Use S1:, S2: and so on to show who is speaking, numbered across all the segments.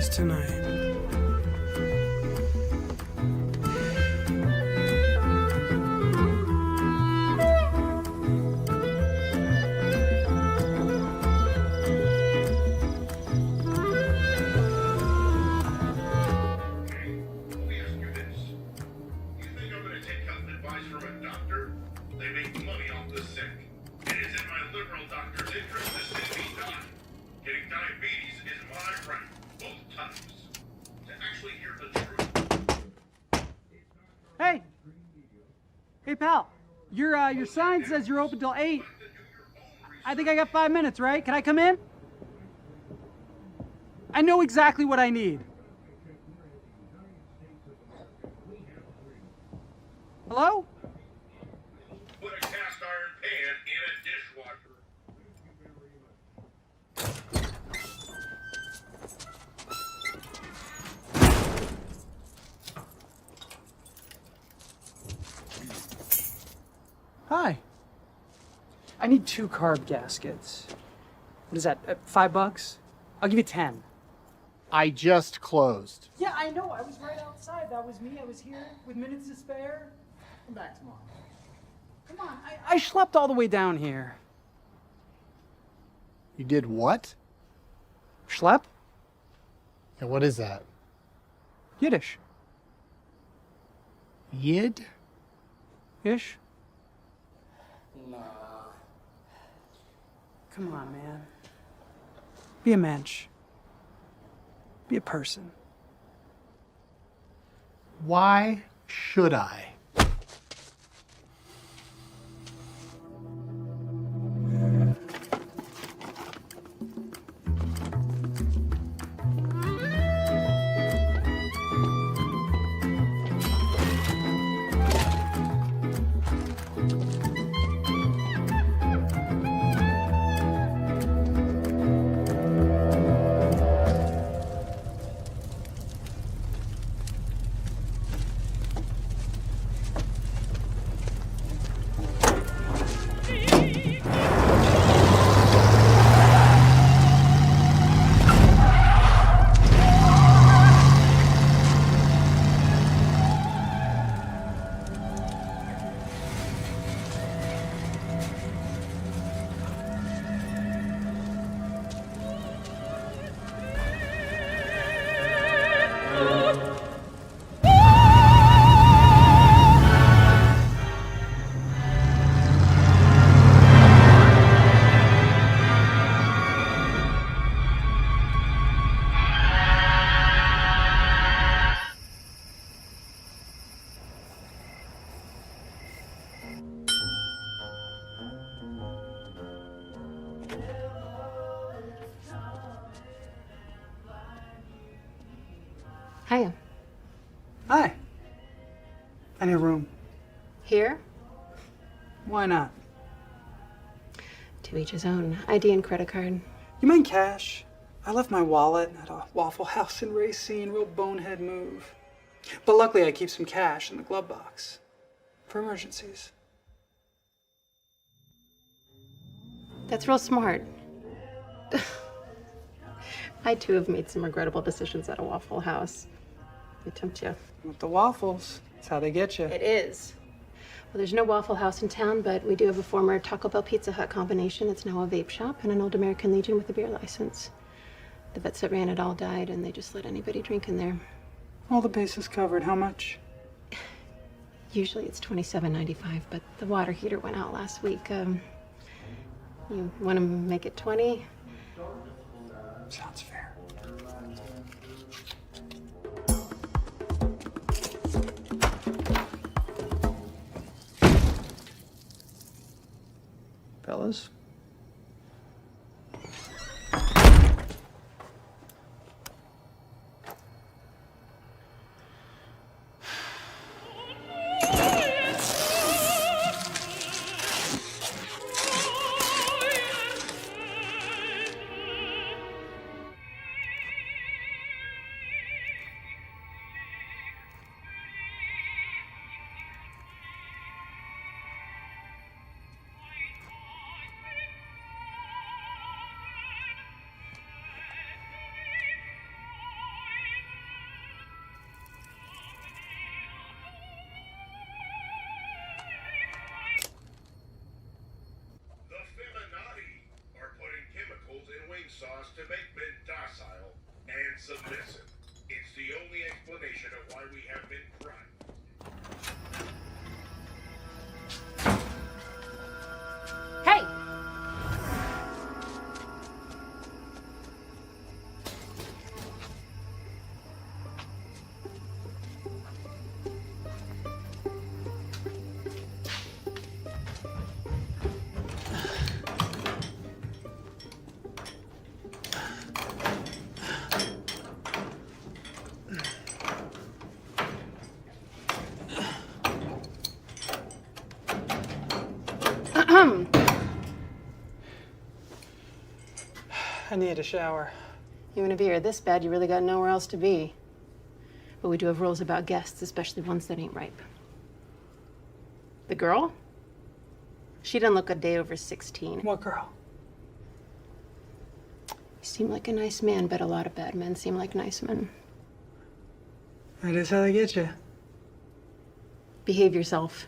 S1: eyes tonight.
S2: Hey! Hey, pal. Your sign says you're open till 8. I think I got 5 minutes, right? Can I come in? I know exactly what I need. Hello?
S3: Put a cast iron pan in a dishwasher.
S2: Hi. I need 2 carb gaskets. What is that, $5? I'll give you 10.
S4: I just closed.
S2: Yeah, I know. I was right outside. That was me. I was here with minutes to spare. Come back tomorrow. Come on. I schlepped all the way down here.
S4: You did what?
S2: Schlepp?
S4: And what is that?
S2: Yiddish.
S4: Yid?
S2: Ish? Nah. Come on, man. Be a mensch. Be a person.
S4: Why should I?
S5: Hiya.
S2: Hi. I need a room.
S5: Here?
S2: Why not?
S5: To each his own. ID and credit card.
S2: You mind cash? I left my wallet at a Waffle House in Racine. Real bonehead move. But luckily I keep some cash in the glove box. For emergencies.
S5: That's real smart. I too have made some regrettable decisions at a Waffle House. They tempt you.
S2: With the waffles. That's how they get you.
S5: It is. Well, there's no Waffle House in town, but we do have a former Taco Bell Pizza Hut combination. It's now a vape shop and an old American Legion with a beer license. The vets that ran it all died, and they just let anybody drink in there.
S2: All the bases covered. How much?
S5: Usually it's $27.95, but the water heater went out last week. You want to make it 20?
S2: Sounds fair. Fellas?
S3: to make men docile and submissive. It's the only explanation of why we have been crushed.
S5: Hey!
S2: I need a shower.
S5: Even if you're this bad, you really got nowhere else to be. But we do have rules about guests, especially ones that ain't ripe. The girl? She didn't look a day over 16.
S2: What girl?
S5: You seem like a nice man, but a lot of bad men seem like nice men.
S2: That is how they get you.
S5: Behave yourself.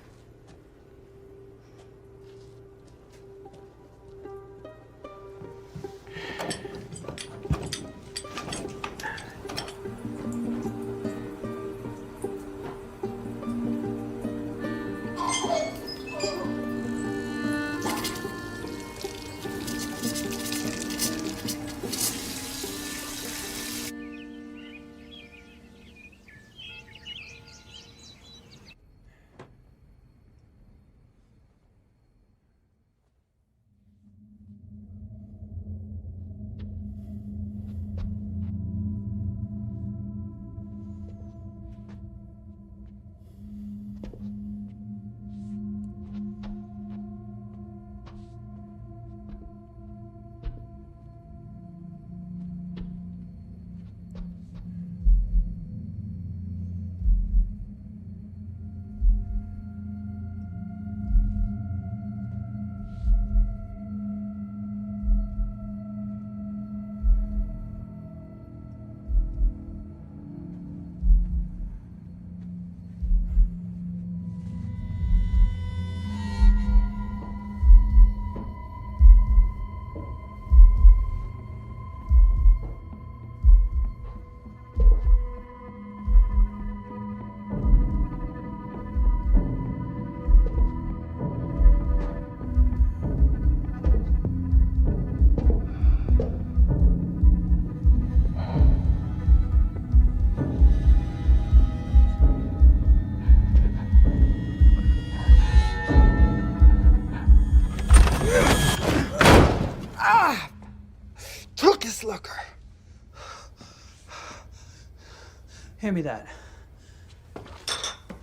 S2: Looker. Hand me that.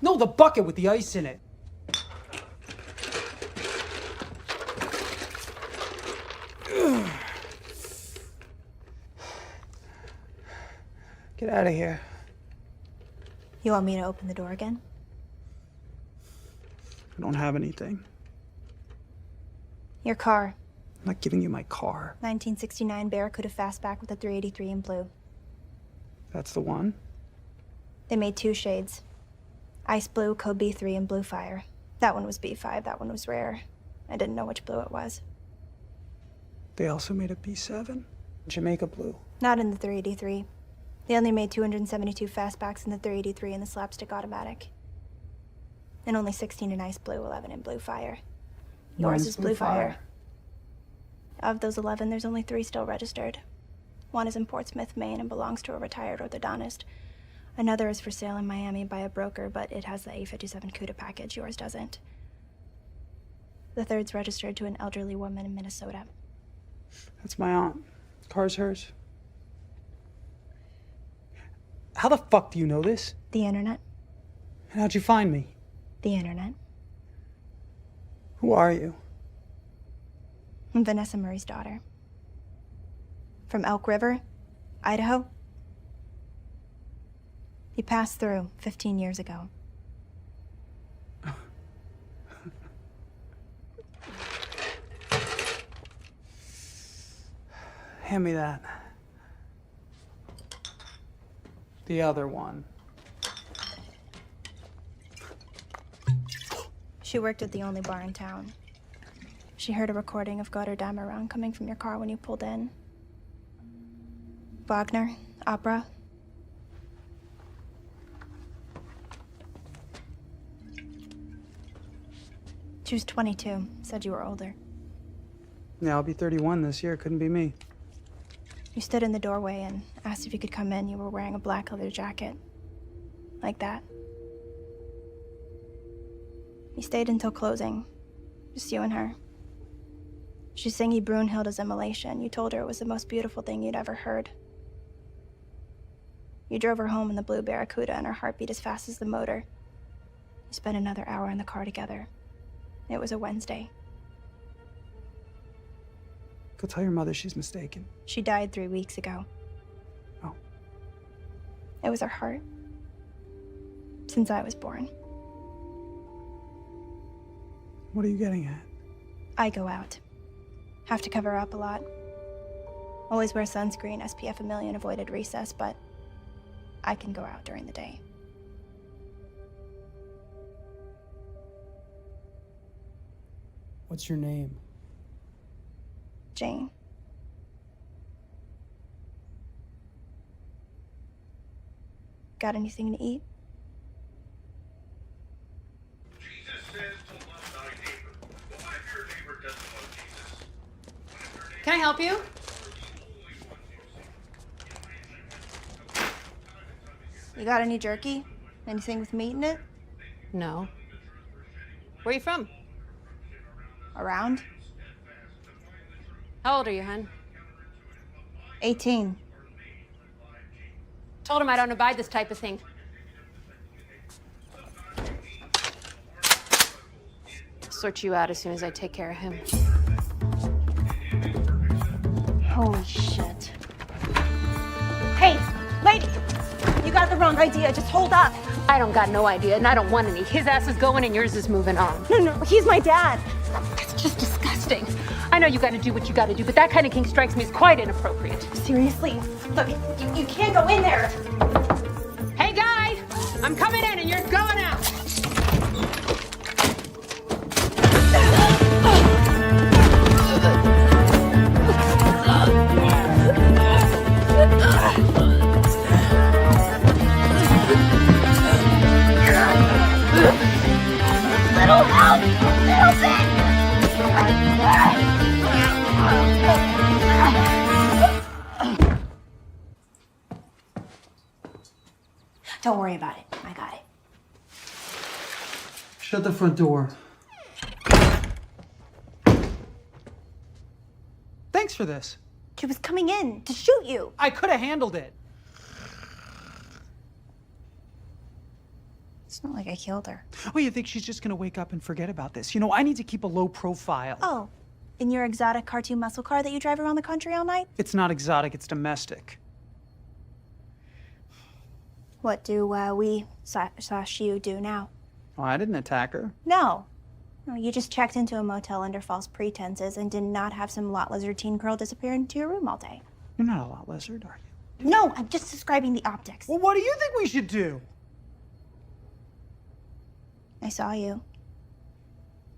S2: No, the bucket with the ice in it. Get out of here.
S1: You want me to open the door again?
S2: I don't have anything.
S1: Your car.
S2: I'm not giving you my car.
S1: 1969 Barracuda Fastback with a 383 in blue.
S2: That's the one?
S1: They made two shades. Ice blue, code B3, and blue fire. That one was B5, that one was rare. I didn't know which blue it was.
S2: They also made a B7? Jamaica blue.
S1: Not in the 383. They only made 272 fastbacks in the 383 and the slapstick automatic. And only 16 in ice blue, 11 in blue fire. Yours
S2: Mine's
S1: is blue fire. Of those 11, there's only 3 still registered. One is in Portsmouth, Maine, and belongs to a retired orthodontist. Another is for sale in Miami by a broker, but it has the A57 CUDA package. Yours doesn't. The third's registered to an elderly woman in Minnesota.
S2: That's my aunt. Car's hers. How the fuck do you know this?
S1: The internet?
S2: And how'd you find me?
S1: The internet.
S2: Who are you?
S1: I'm Vanessa Murray's daughter. From Elk River, Idaho. You passed through 15 years ago.
S2: Hand me that. The other one.
S1: She worked at the only bar in town. She heard a recording of Goddard Dameron coming from your car when you pulled in. Wagner, opera. She was 22, said you were older.
S2: Yeah, I'll be 31 this year. Couldn't be me.
S1: You stood in the doorway and asked if you could come in. You were wearing a black leather jacket. Like that. You stayed until closing. Just you and her. She sang you Brunhilde's Immolation. You told her it was the most beautiful thing you'd ever heard. You drove her home in the blue Barracuda and her heart beat as fast as the motor. You spent another hour in the car together. It was a Wednesday.
S2: Go tell your mother she's mistaken.
S1: She died 3 weeks ago.
S2: Oh.
S1: It was her heart. Since I was born.
S2: What are you getting at?
S1: I go out. Have to cover up a lot. Always wear sunscreen, SPF a million, avoided recess, but I can go out during the day.
S2: What's your name?
S1: Jane. Got anything to eat?
S3: Jesus says to love thy neighbor. Well, if your neighbor doesn't love Jesus, what if your neighbor
S5: Can I help you?
S3: are the only ones you see?
S1: You got any jerky? Anything with meat in it?
S5: No. Where are you from?
S1: Around?
S5: How old are you, hon?
S1: 18.
S5: Told him I don't abide this type of thing. Sort you out as soon as I take care of him.
S1: Holy shit. Hey, lady! You got the wrong idea. Just hold up.
S5: I don't got no idea, and I don't want any. His ass is going and yours is moving on.
S1: No, he's my dad.
S5: That's just disgusting. I know you gotta do what you gotta do, but that kind of king strikes me as quite inappropriate.
S1: Seriously? Look, you can't go in there.
S5: Hey, guy! I'm coming in and you're going out!
S1: Little help! Little bit! Don't worry about it. I got it.
S2: Shut the front door. Thanks for this.
S1: She was coming in to shoot you.
S2: I could have handled it.
S1: It's not like I killed her.
S2: Oh, you think she's just gonna wake up and forget about this? You know, I need to keep a low profile.
S1: Oh, in your exotic cartoon muscle car that you drive around the country all night?
S2: It's not exotic, it's domestic.
S1: What do we slash you do now?
S2: Oh, I didn't attack her.
S1: No. No, you just checked into a motel under false pretenses and did not have some lot lizard teen girl disappear into your room all day.
S2: You're not a lot lizard, are you?
S1: No, I'm just describing the optics.
S2: Well, what do you think we should do?
S1: I saw you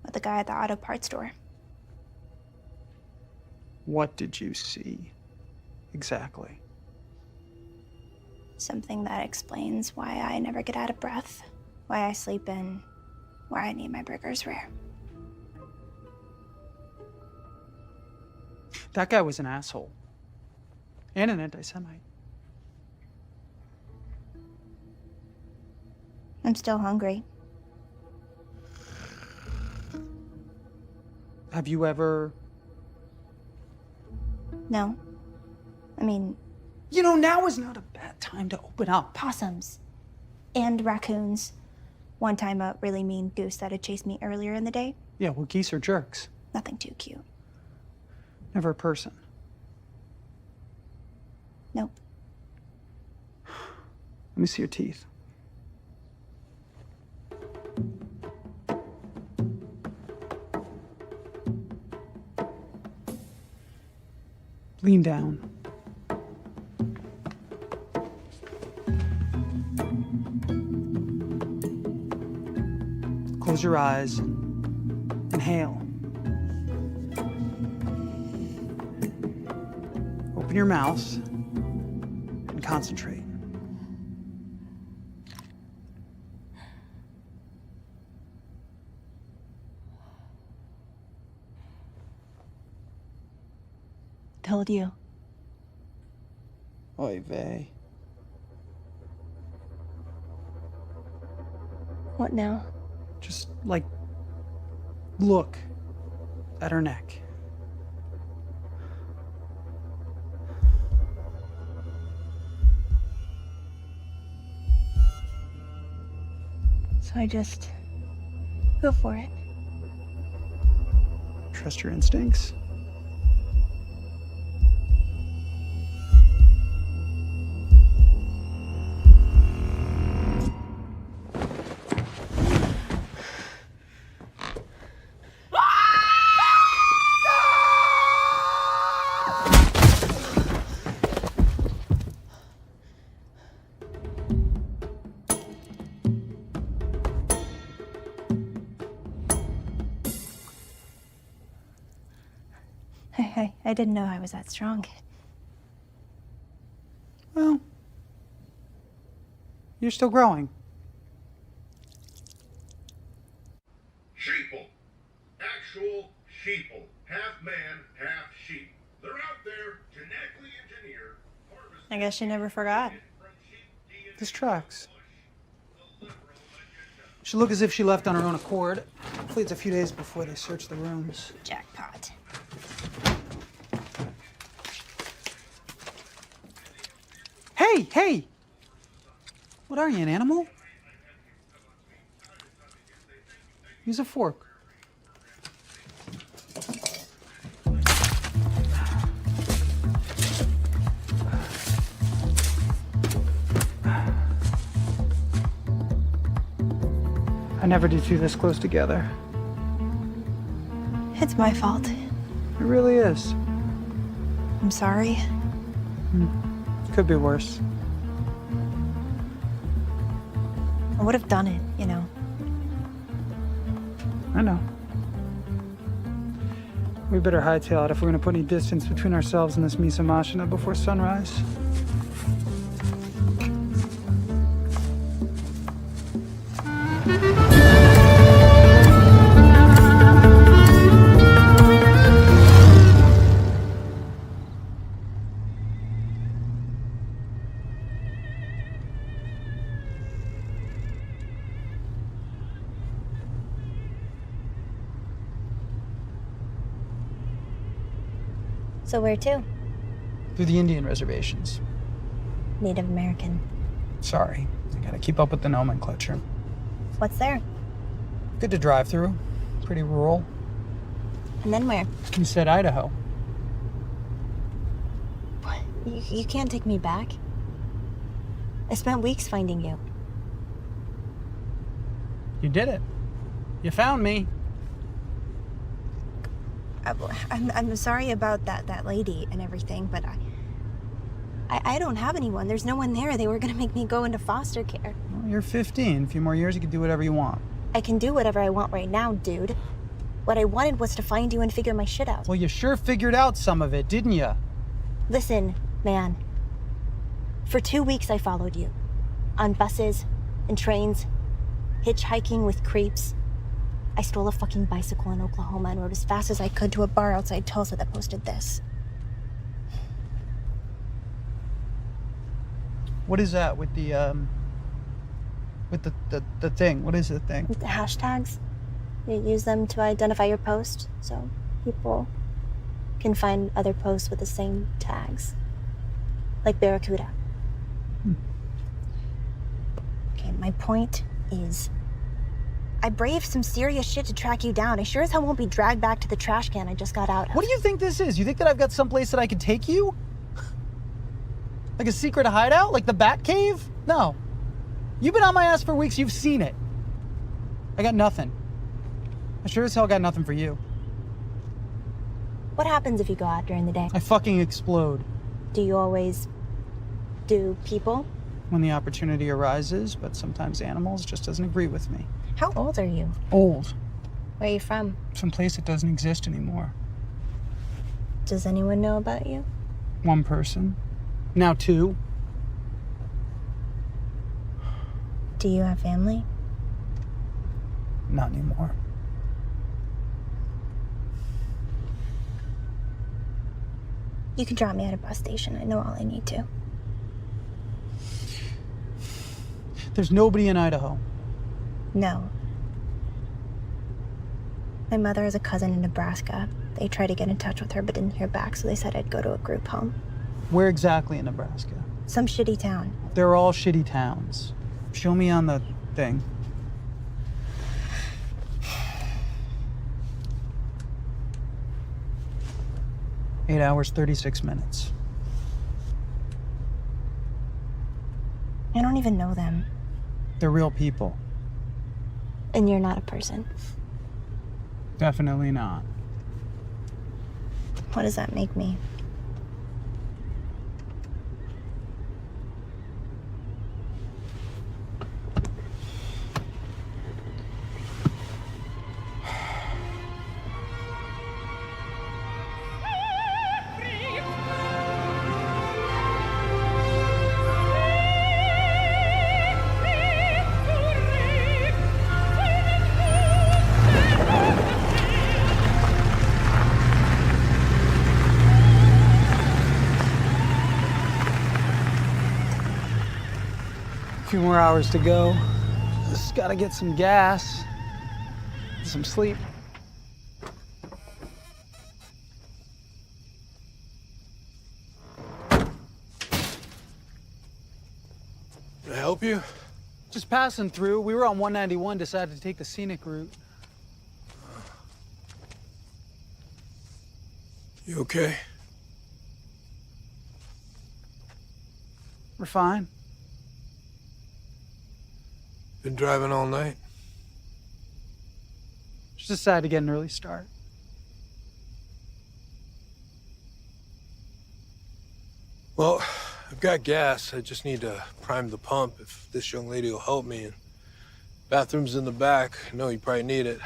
S1: with the guy at the auto parts store.
S2: What did you see? Exactly.
S1: Something that explains why I never get out of breath, why I sleep in, why I need my burgers rare.
S2: That guy was an asshole. And an anti-Semite.
S1: I'm still hungry.
S2: Have you ever...
S1: No. I mean,
S2: You know, now is not a bad time to open up.
S1: possums. And raccoons. One time a really mean goose that had chased me earlier in the day.
S2: Yeah, well, geese are jerks.
S1: Nothing too cute.
S2: Never a person.
S1: Nope.
S2: Let me see your teeth. Lean down. Close your eyes. Inhale. Open your mouth. and concentrate.
S1: Told you.
S2: Oy vey.
S1: What now?
S2: Just, like, look at her neck.
S1: So I just go for it.
S2: Trust your instincts.
S1: I didn't know I was that strong.
S2: Well, you're still growing.
S3: Sheeple. Actual sheeple. Half man, half sheep. They're out there, genetically engineered, harvested
S1: I guess she never forgot.
S3: from sheep DNA.
S2: This tracks.
S3: The liberal agenda.
S2: Should look as if she left on her own accord. Hopefully it's a few days before they search the rooms.
S1: Jackpot.
S2: Hey, hey! What are you, an animal? Use a fork. I never did you this close together.
S1: It's my fault.
S2: It really is.
S1: I'm sorry.
S2: Could be worse.
S1: I would have done it, you know.
S2: I know. We better hightail it if we're gonna put any distance between ourselves and this Misa Machina before sunrise.
S1: So where to?
S2: Through the Indian reservations.
S1: Native American.
S2: Sorry, I gotta keep up with the nomenclature.
S1: What's there?
S2: Good to drive through. Pretty rural.
S1: And then where?
S2: You said Idaho.
S1: You can't take me back. I spent weeks finding you.
S2: You did it. You found me.
S1: I'm sorry about that lady and everything, but I don't have anyone. There's no one there. They were gonna make me go into foster care.
S2: Well, you're 15. A few more years, you can do whatever you want.
S1: I can do whatever I want right now, dude. What I wanted was to find you and figure my shit out.
S2: Well, you sure figured out some of it, didn't you?
S1: Listen, man. For 2 weeks I followed you. On buses and trains, hitchhiking with creeps. I stole a fucking bicycle in Oklahoma and rode as fast as I could to a bar outside Tulsa that posted this.
S2: What is that with the thing? What is the thing?
S1: The hashtags, you use them to identify your post, so people can find other posts with the same tags. Like Barracuda. Okay, my point is, I braved some serious shit to track you down. I sure as hell won't be dragged back to the trash can I just got out of.
S2: What do you think this is? You think that I've got someplace that I can take you? Like a secret hideout? Like the Bat Cave? No. You've been on my ass for weeks, you've seen it. I got nothing. I sure as hell got nothing for you.
S1: What happens if you go out during the day?
S2: I fucking explode.
S1: Do you always do people?
S2: When the opportunity arises, but sometimes animals just doesn't agree with me.
S1: How old are you?
S2: Old.
S1: Where are you from?
S2: Some place that doesn't exist anymore.
S1: Does anyone know about you?
S2: One person. Now two.
S1: Do you have family?
S2: Not anymore.
S1: You can drop me at a bus station. I know all I need to.
S2: There's nobody in Idaho.
S1: No. My mother has a cousin in Nebraska. They tried to get in touch with her but didn't hear back, so they said I'd go to a group home.
S2: Where exactly in Nebraska?
S1: Some shitty town.
S2: They're all shitty towns. Show me on the thing. Eight hours, 36 minutes.
S1: I don't even know them.
S2: They're real people.
S1: And you're not a person.
S2: Definitely not.
S1: What does that make me?
S2: A few more hours to go. Just gotta get some gas, some sleep.
S6: Can I help you?
S2: Just passing through. We were on 191, decided to take the scenic route.
S6: You okay?
S2: We're fine.
S6: Been driving all night?
S2: Just decided to get an early start.
S6: Well, I've got gas. I just need to prime the pump if this young lady will help me. And bathroom's in the back. I know you probably need it.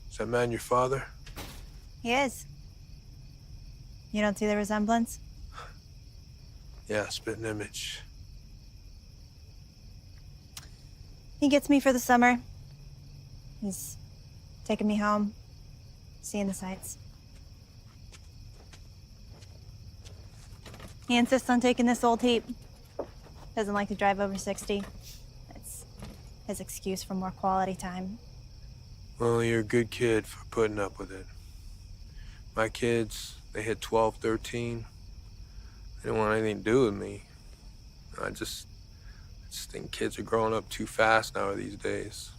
S6: Is that man your father?
S1: He is. You don't see the resemblance?
S6: Yeah, spitting image.
S1: He gets me for the summer. He's taking me home, seeing the sights. He insists on taking this old heap. Doesn't like to drive over 60. It's his excuse for more quality time.
S6: Well, you're a good kid for putting up with it. My kids, they hit 12, 13. They didn't want anything to do with me. I just think kids are growing up too fast now these days.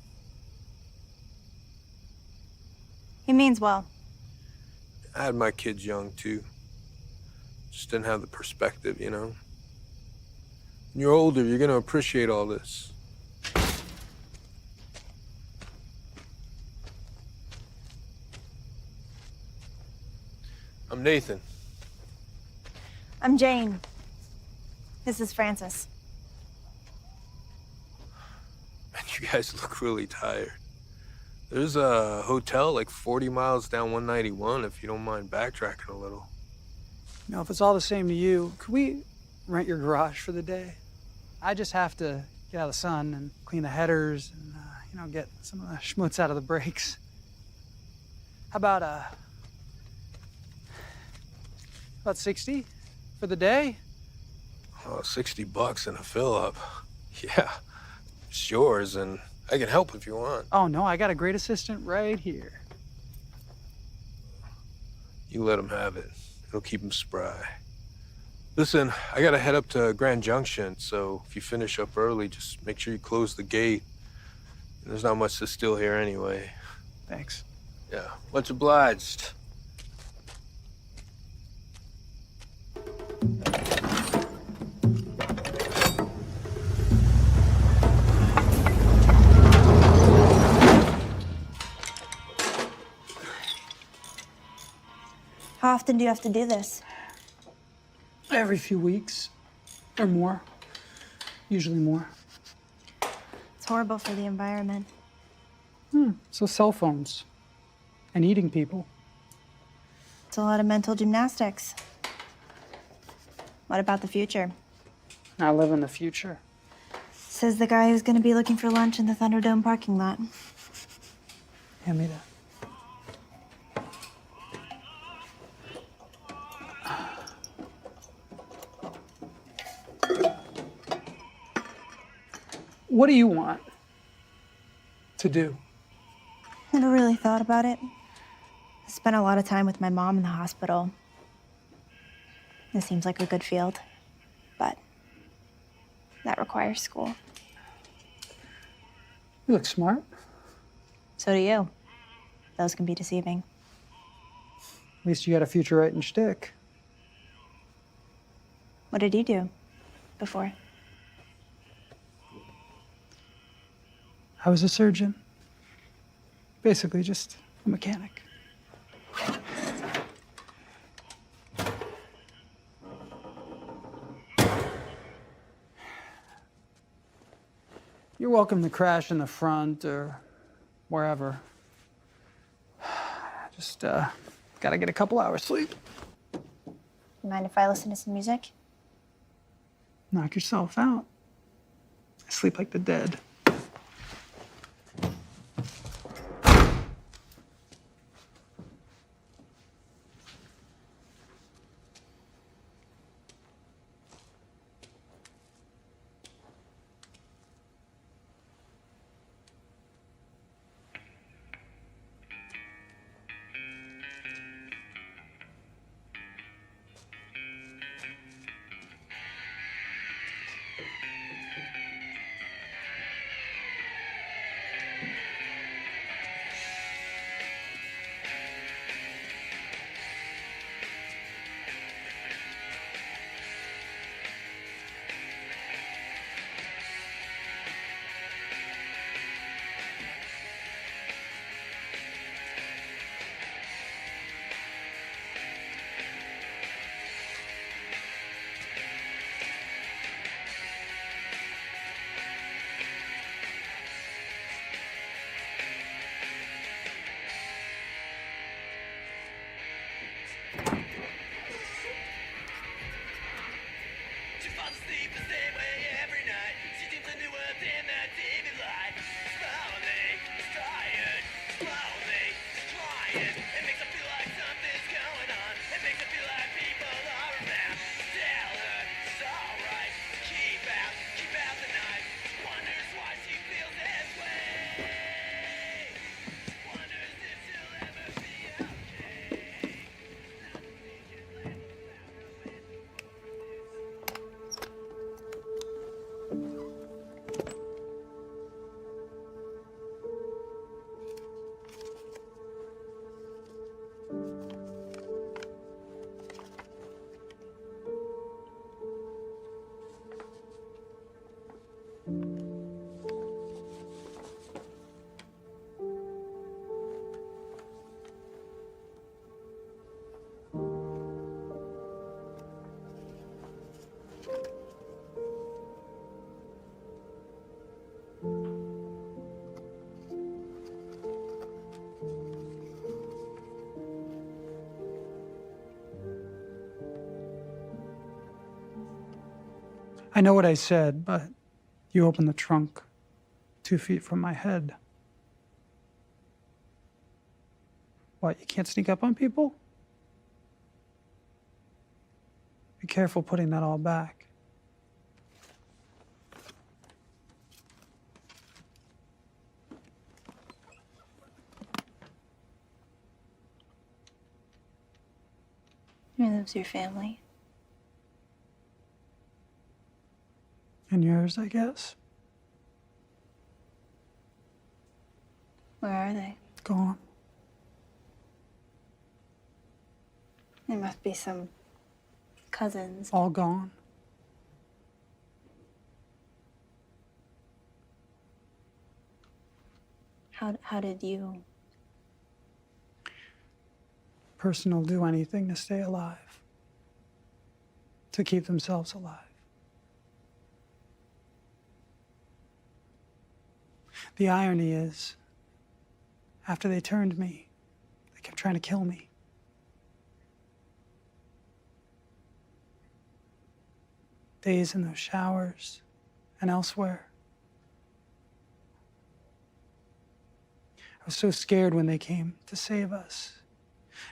S1: He means well.
S6: I had my kids young, too. Just didn't have the perspective, you know? When you're older, you're gonna appreciate all this. I'm Nathan.
S1: I'm Jane. This is Francis.
S6: Man, you guys look really tired. There's a hotel like 40 miles down 191 if you don't mind backtracking a little.
S2: You know, if it's all the same to you, could we rent your garage for the day? I just have to get out of the sun and clean the headers and, get some of the schmutz out of the brakes. How about, about 60 for the day?
S6: Oh, $60 and a fill up. Yeah, it's yours, and I can help if you want.
S2: Oh, no, I got a great assistant right here.
S6: You let him have it. It'll keep him spry. Listen, I gotta head up to Grand Junction, so if you finish up early, just make sure you close the gate. There's not much to steal here anyway.
S2: Thanks.
S6: Yeah, much obliged.
S1: How often do you have to do this?
S2: Every few weeks or more. Usually more.
S1: It's horrible for the environment.
S2: So cell phones and eating people.
S1: It's a lot of mental gymnastics. What about the future?
S2: I live in the future.
S1: Says the guy who's gonna be looking for lunch in the Thunderdome parking lot.
S2: Hand me that. What do you want to do?
S1: Never really thought about it. I spent a lot of time with my mom in the hospital. This seems like a good field, but that requires school.
S2: You look smart.
S1: So do you. Those can be deceiving.
S2: At least you got a future writing shtick.
S1: What did you do before?
S2: I was a surgeon. Basically just a mechanic. You're welcome to crash in the front or wherever. Just gotta get a couple hours sleep.
S1: You mind if I listen to some music?
S2: Knock yourself out. I sleep like the dead.
S7: She falls asleep the same way every night. She dreams a new world in that TV light. Slowly, it's tired. Slowly, it's crying. It makes her feel like something's going on. It makes her feel like people are around. Tell her it's alright. Keep out the night. Wonders why she feels this way. Wonders if she'll ever be okay.
S2: I know what I said, but you opened the trunk 2 feet from my head. What, you can't sneak up on people? Be careful putting that all back.
S1: Here lives your family.
S2: And yours, I guess.
S1: Where are they?
S2: Gone.
S1: There must be some cousins.
S2: All gone.
S1: How did you?
S2: person will do anything to stay alive, to keep themselves alive. The irony is, after they turned me, they kept trying to kill me. Days in those showers and elsewhere. I was so scared when they came to save us.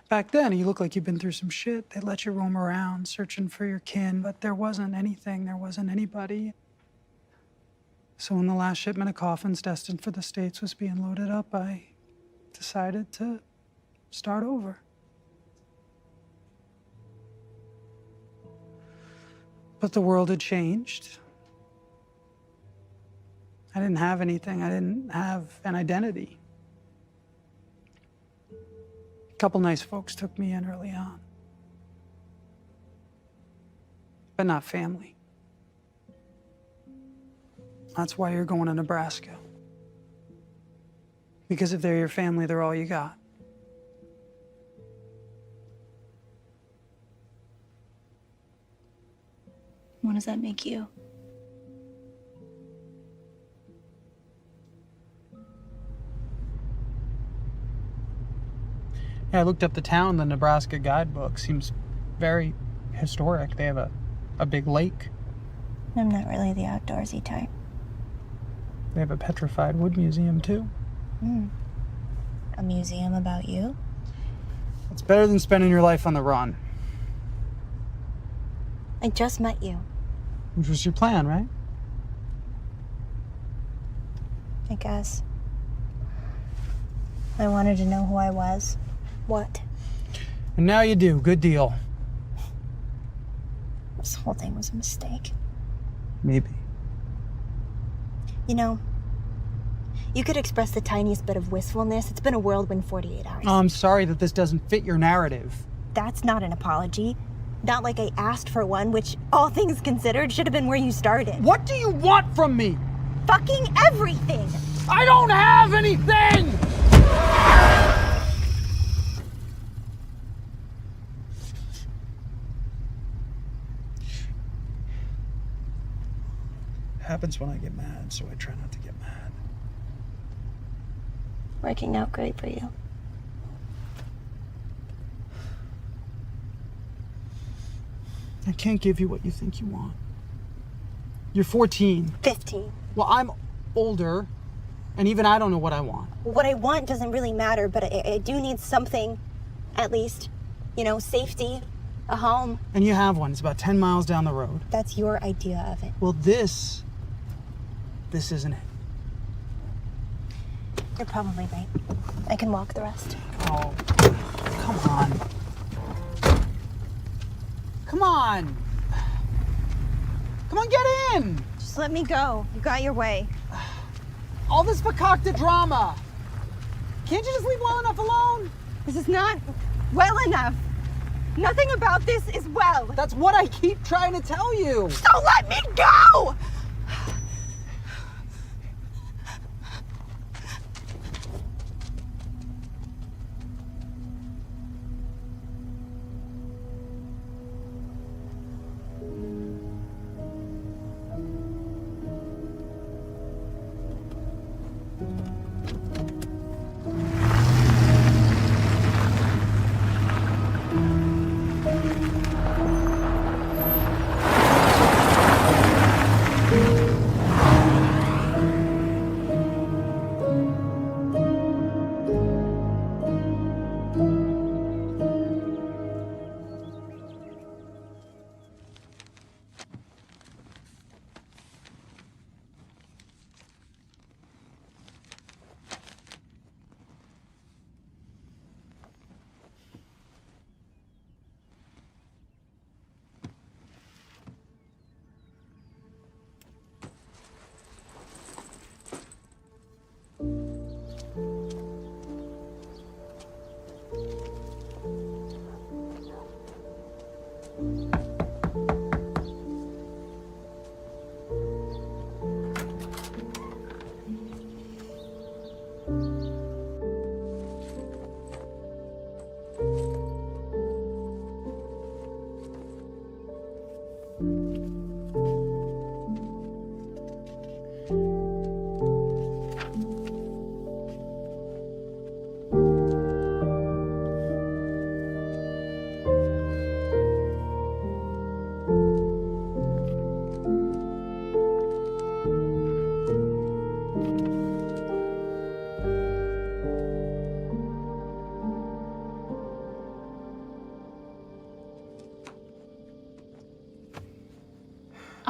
S2: Back then, you looked like you'd been through some shit. They let you roam around searching for your kin, but there wasn't anything, there wasn't anybody. So when the last shipment of coffins destined for the States was being loaded up, I decided to start over. But the world had changed. I didn't have anything. I didn't have an identity. A couple nice folks took me in early on. But not family. That's why you're going to Nebraska. Because if they're your family, they're all you got.
S1: What does that make you?
S2: Yeah, I looked up the town, the Nebraska guidebook. Seems very historic. They have a big lake.
S1: I'm not really the outdoorsy type.
S2: They have a petrified wood museum, too.
S1: A museum about you?
S2: It's better than spending your life on the run.
S1: I just met you.
S2: Which was your plan, right?
S1: I guess. I wanted to know who I was. What?
S2: And now you do. Good deal.
S1: This whole thing was a mistake.
S2: Maybe.
S1: You know, you could express the tiniest bit of wistfulness. It's been a whirlwind 48 hours.
S2: I'm sorry that this doesn't fit your narrative.
S1: That's not an apology. Not like I asked for one, which, all things considered, should have been where you started.
S2: What do you want from me?
S1: Fucking everything!
S2: I don't have anything! Happens when I get mad, so I try not to get mad.
S1: Working out great for you.
S2: I can't give you what you think you want. You're 14.
S1: 15.
S2: Well, I'm older, and even I don't know what I want.
S1: What I want doesn't really matter, but I do need something, at least. You know, safety, a home.
S2: And you have one. It's about 10 miles down the road.
S1: That's your idea of it.
S2: Well, this isn't it.
S1: You're probably right. I can walk the rest.
S2: Oh, come on. Come on. Come on, get in.
S1: Just let me go. You got your way.
S2: All this fakakta drama. Can't you just leave well enough alone?
S1: This is not well enough. Nothing about this is well.
S2: That's what I keep trying to tell you.
S1: So let me go!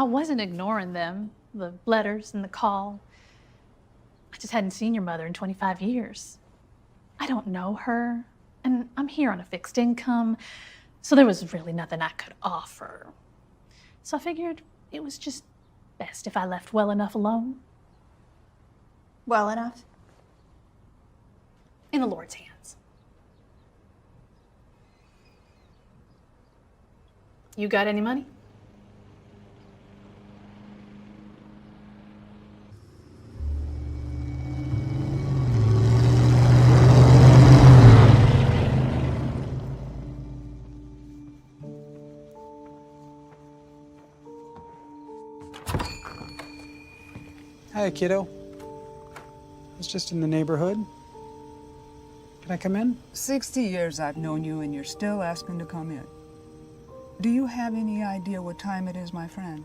S8: I wasn't ignoring them, the letters and the call. I just hadn't seen your mother in 25 years. I don't know her, and I'm here on a fixed income, so there was really nothing I could offer. So I figured it was just best if I left well enough alone.
S1: Well enough?
S8: In the Lord's hands. You got any money?
S2: Hi, kiddo. I was just in the neighborhood. Can I come in?
S9: 60 years I've known you, and you're still asking to come in. Do you have any idea what time it is, my friend?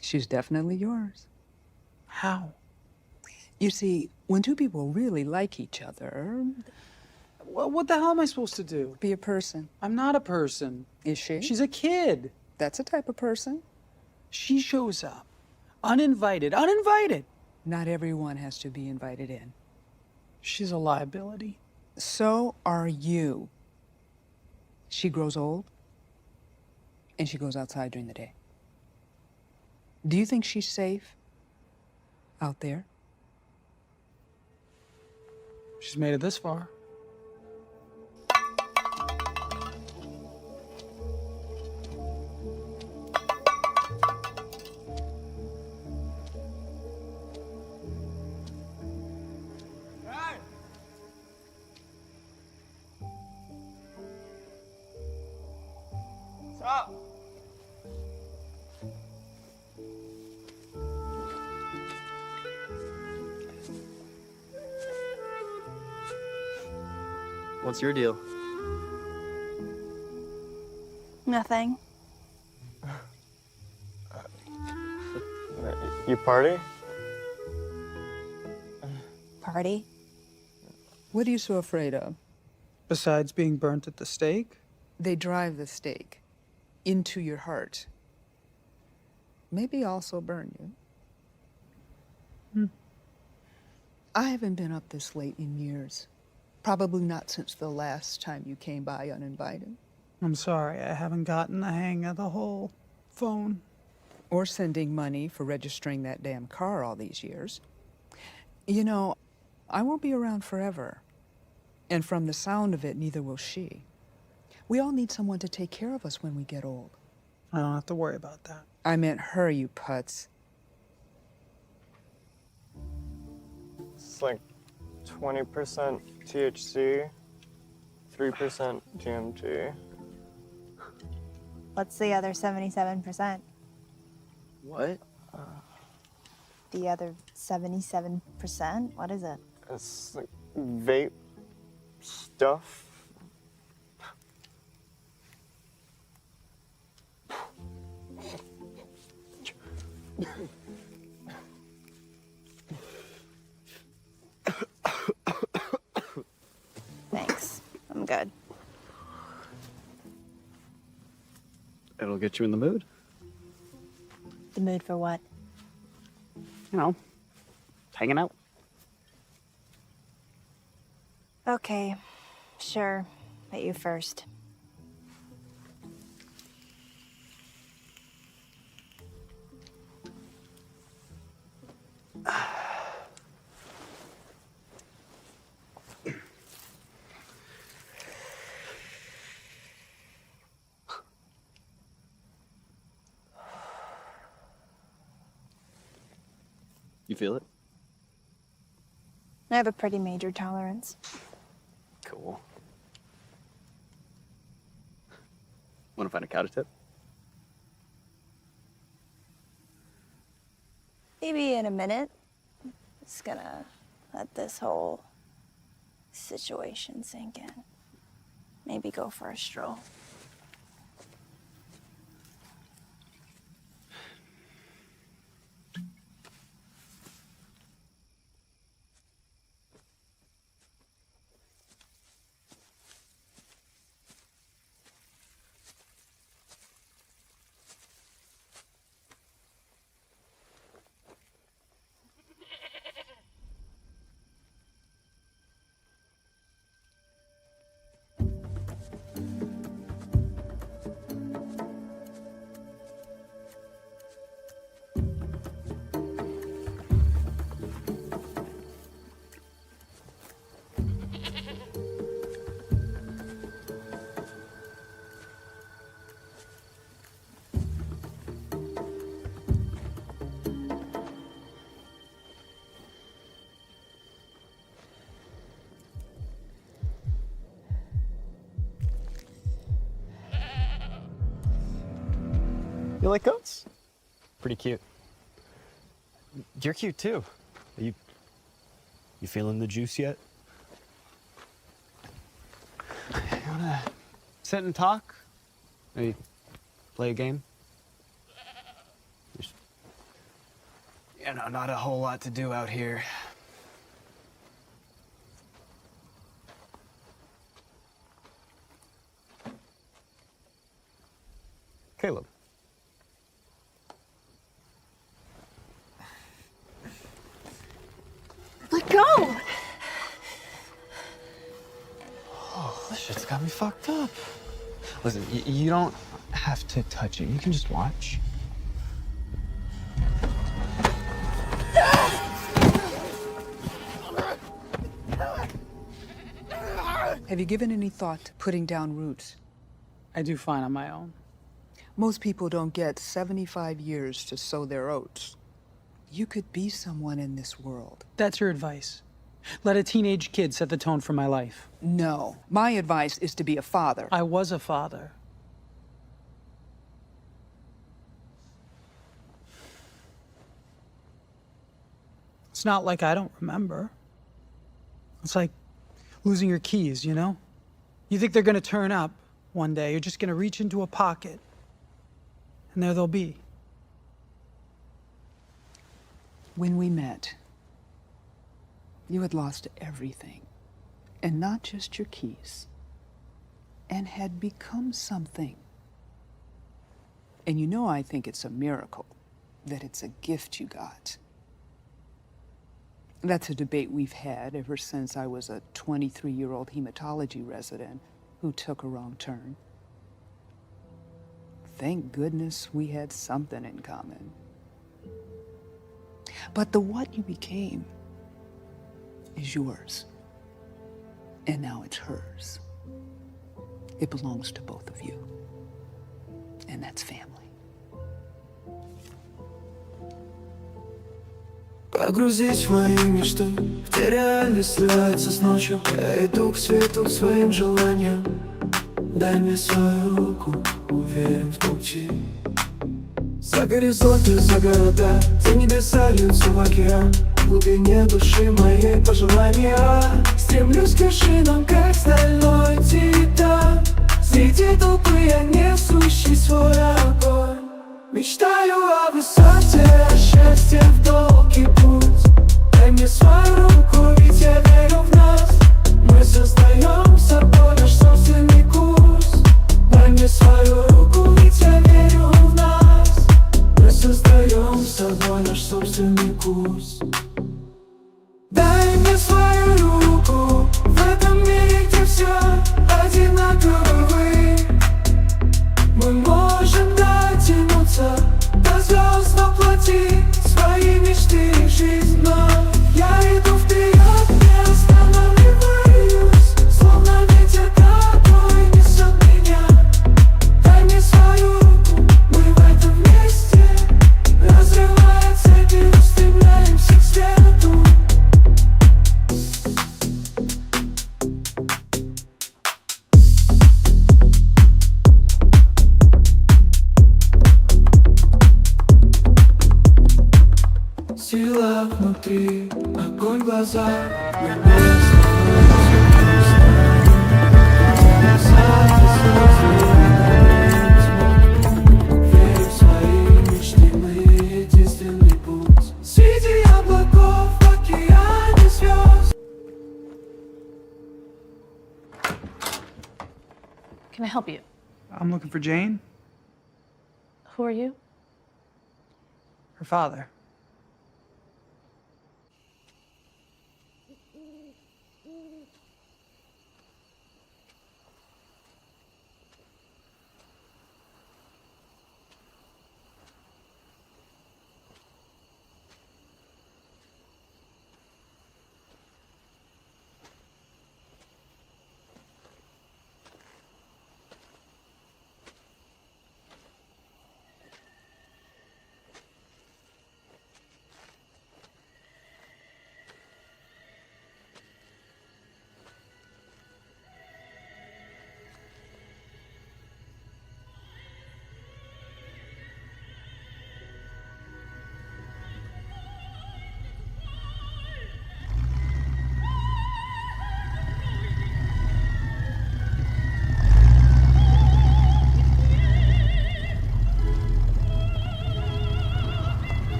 S9: She's definitely yours.
S2: How?
S9: You see, when two people really like each other,
S2: What the hell am I supposed to do?
S9: be a person.
S2: I'm not a person.
S9: Is she?
S2: She's a kid.
S9: That's a type of person.
S2: She shows up. Uninvited. Uninvited!
S9: Not everyone has to be invited in.
S2: She's a liability.
S9: So are you. She grows old, and she goes outside during the day. Do you think she's safe out there?
S2: She's made it this far.
S6: Stop!
S10: What's your deal?
S1: Nothing.
S10: You party?
S1: Party?
S9: What are you so afraid of?
S2: Besides being burnt at the stake?
S9: They drive the stake into your heart. Maybe also burn you. I haven't been up this late in years. Probably not since the last time you came by uninvited.
S2: I'm sorry, I haven't gotten the hang of the whole phone.
S9: Or sending money for registering that damn car all these years. You know, I won't be around forever. And from the sound of it, neither will she. We all need someone to take care of us when we get old.
S2: I don't have to worry about that.
S9: I meant her, you putz.
S10: It's like 20% THC, 3% DMT.
S1: What's the other 77%?
S10: What?
S1: The other 77%? What is it?
S10: It's like vape stuff.
S1: Thanks. I'm good.
S10: It'll get you in the mood.
S1: The mood for what?
S10: You know, hanging out.
S1: Okay. Sure. But you first.
S10: You feel it?
S1: I have a pretty major tolerance.
S10: Cool. Want to find a cow to tip?
S1: Maybe in a minute. Just gonna let this whole situation sink in. Maybe go for a stroll.
S10: You like goats? Pretty cute. You're cute too. You feeling the juice yet? You wanna sit and talk? Maybe play a game? There's, not a whole lot to do out here. Caleb.
S1: Let go!
S10: Oh, this shit's got me fucked up. Listen, you don't have to touch it. You can just watch.
S9: Have you given any thought to putting down roots?
S2: I do fine on my own.
S9: Most people don't get 75 years to sow their oats. You could be someone in this world.
S2: That's your advice. Let a teenage kid set the tone for my life.
S9: No. My advice is to be a father.
S2: I was a father. It's not like I don't remember. It's like losing your keys, you know? You think they're gonna turn up one day. You're just gonna reach into a pocket, and there they'll be.
S9: When we met, you had lost everything, and not just your keys, and had become something. And you know I think it's a miracle that it's a gift you got. That's a debate we've had ever since I was a 23-year-old hematology resident who took a wrong turn. Thank goodness we had something in common. But the what you became is yours. And now it's hers. It belongs to both of you. And that's family.
S11: Погрузить в мои мечты, где реальность сливается с ночью. Я иду к свету, к своим желаниям. Дай мне свою руку, уверен в пути. За горизонты, за города, за небеса льются в океан. В глубине души моей пожелания стремлюсь к вершинам, как стальной титан. Среди толпы я несущий свой огонь. Мечтаю о высоте, о счастье в долгий путь. Дай мне свою руку, ведь я верю в нас. Мы создаем с собой наш собственный курс. Дай мне свою руку, ведь я верю в нас. Мы создаем с собой наш собственный курс. Дай мне свою руку в этом мире, где все одинаково вы. Мы можем дотянуться до звезд, воплотить свои мечты и жизнь. Но я иду вперед, не останавливаюсь, словно ветер, который несет меня. Дай мне свою руку, мы в этом вместе, разрывая цепи, устремляемся к свету. Сила внутри, огонь в глазах. Мы не верим в свои мечты, мы единственный путь. Среди облаков, в океане звезд.
S8: Can I help you?
S2: I'm looking for Jane,
S8: Who are you?
S2: her father.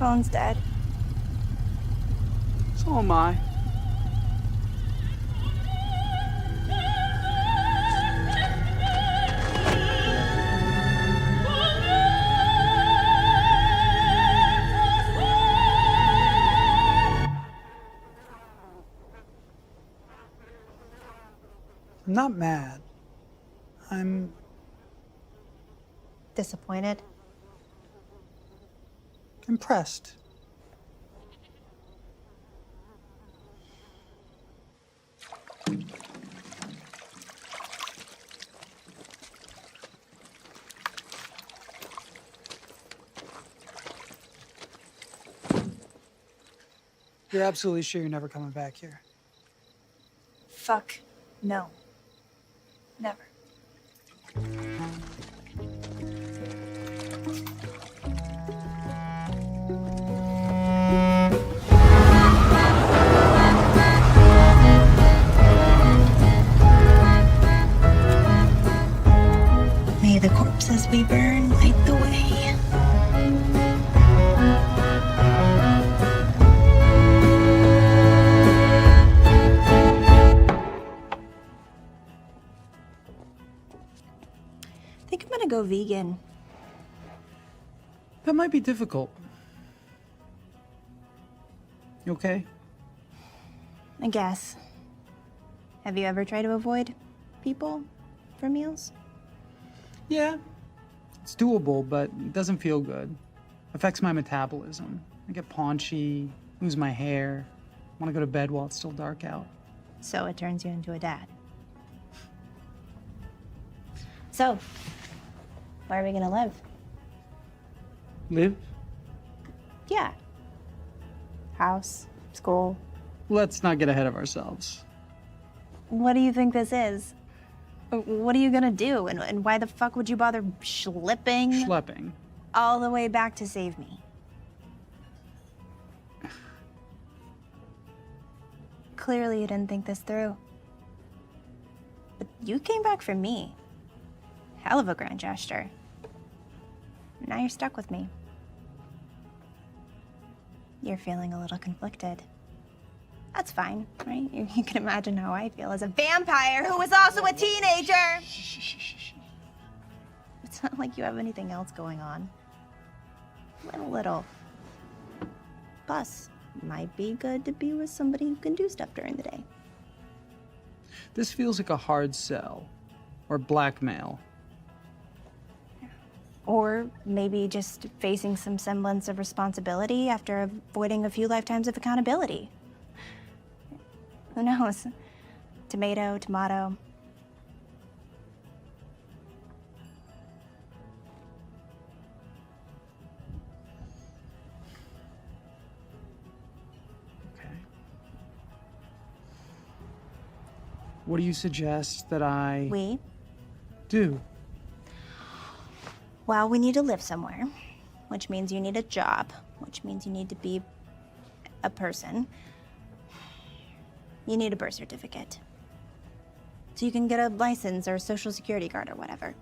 S1: phone's dead.
S2: So am I. I'm not mad. I'm
S1: Disappointed?
S2: impressed. You're absolutely sure you're never coming back here?
S1: Fuck. No. Never. May the corpses we burn light the way. I think I'm gonna go vegan.
S2: That might be difficult. You okay?
S1: I guess. Have you ever tried to avoid people for meals?
S2: Yeah. It's doable, but it doesn't feel good. Affects my metabolism. I get paunchy, lose my hair, want to go to bed while it's still dark out.
S1: So it turns you into a dad. So, where are we gonna live?
S2: Live?
S1: Yeah. House, school.
S2: Let's not get ahead of ourselves.
S1: What do you think this is? What are you gonna do? And why the fuck would you bother schlepping
S2: Schlepping.
S1: all the way back to save me? Clearly you didn't think this through. But you came back for me. Hell of a grand gesture. Now you're stuck with me. You're feeling a little conflicted. That's fine, right? You can imagine how I feel as a vampire who was also a teenager. It's not like you have anything else going on. A little. Plus, might be good to be with somebody who can do stuff during the day.
S2: This feels like a hard sell. Or blackmail.
S1: Or maybe just facing some semblance of responsibility after avoiding a few lifetimes of accountability. Who knows? Tomato, tomato.
S2: Okay. What do you suggest that I
S1: We?
S2: do?
S1: Well, we need to live somewhere, which means you need a job, which means you need to be a person. You need a birth certificate. So you can get a license or a social security card or whatever.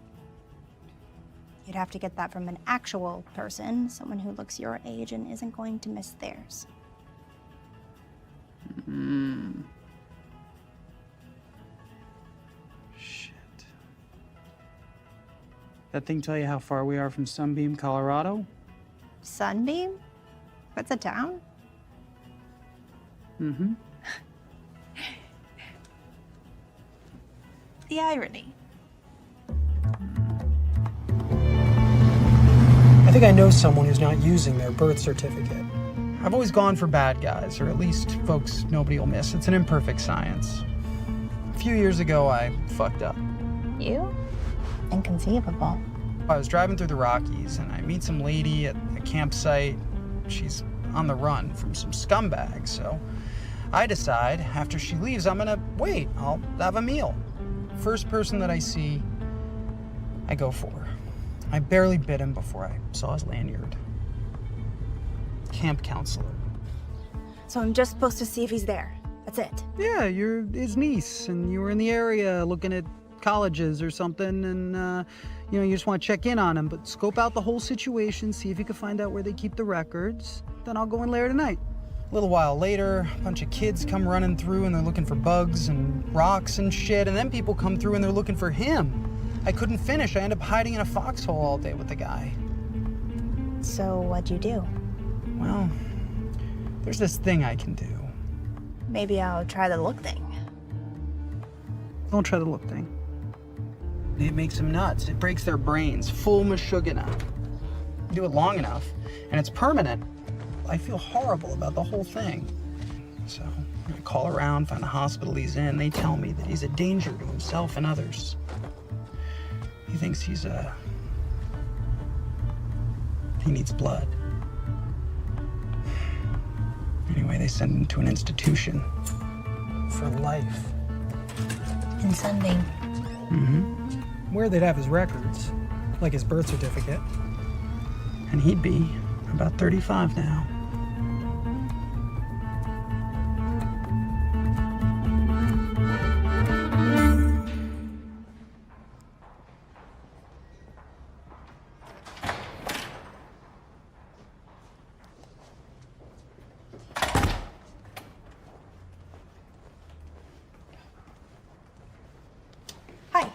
S1: You'd have to get that from an actual person, someone who looks your age and isn't going to miss theirs.
S2: Shit. That thing tell you how far we are from Sunbeam, Colorado?
S1: Sunbeam? That's a town?
S2: Mm-hmm.
S1: The irony.
S2: I think I know someone who's not using their birth certificate. I've always gone for bad guys, or at least folks nobody will miss. It's an imperfect science. A few years ago, I fucked up.
S1: You? Inconceivable.
S2: I was driving through the Rockies, and I meet some lady at a campsite. She's on the run from some scumbags, so I decide after she leaves, I'm gonna wait. I'll have a meal. First person that I see, I go for. I barely bit him before I saw his lanyard. Camp counselor.
S1: So I'm just supposed to see if he's there. That's it.
S2: Yeah, you're his niece, and you were in the area looking at colleges or something, and you just want to check in on them. But scope out the whole situation, see if you can find out where they keep the records. Then I'll go in later tonight. A little while later, a bunch of kids come running through and they're looking for bugs and rocks and shit, and then people come through and they're looking for him. I couldn't finish. I ended up hiding in a foxhole all day with the guy.
S1: So what'd you do?
S2: Well, there's this thing I can do.
S1: Maybe I'll try the look thing.
S2: Don't try the look thing. It makes them nuts. It breaks their brains. Full mashugana. You do it long enough, and it's permanent. I feel horrible about the whole thing. So I call around, find the hospital he's in. They tell me that he's a danger to himself and others. He thinks he needs blood. Anyway, they send him to an institution for life.
S1: In Sunday.
S2: Mm-hmm. Where they'd have his records, like his birth certificate. And he'd be about 35 now.
S1: Hi.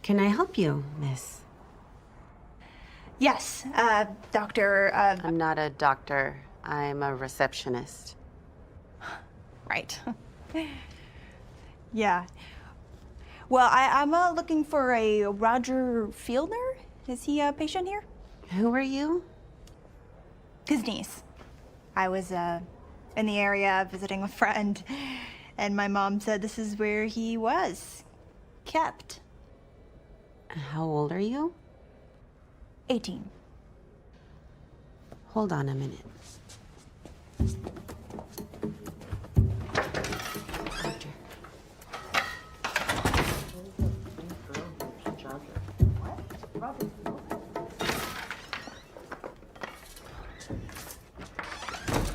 S12: Can I help you, miss?
S1: Yes, doctor,
S12: I'm not a doctor. I'm a receptionist.
S1: Right. Yeah. Well, I'm looking for a Roger Fielder. Is he a patient here?
S12: Who are you?
S1: His niece. I was in the area visiting a friend, and my mom said this is where he was kept.
S12: How old are you?
S1: 18.
S12: Hold on a minute. Roger.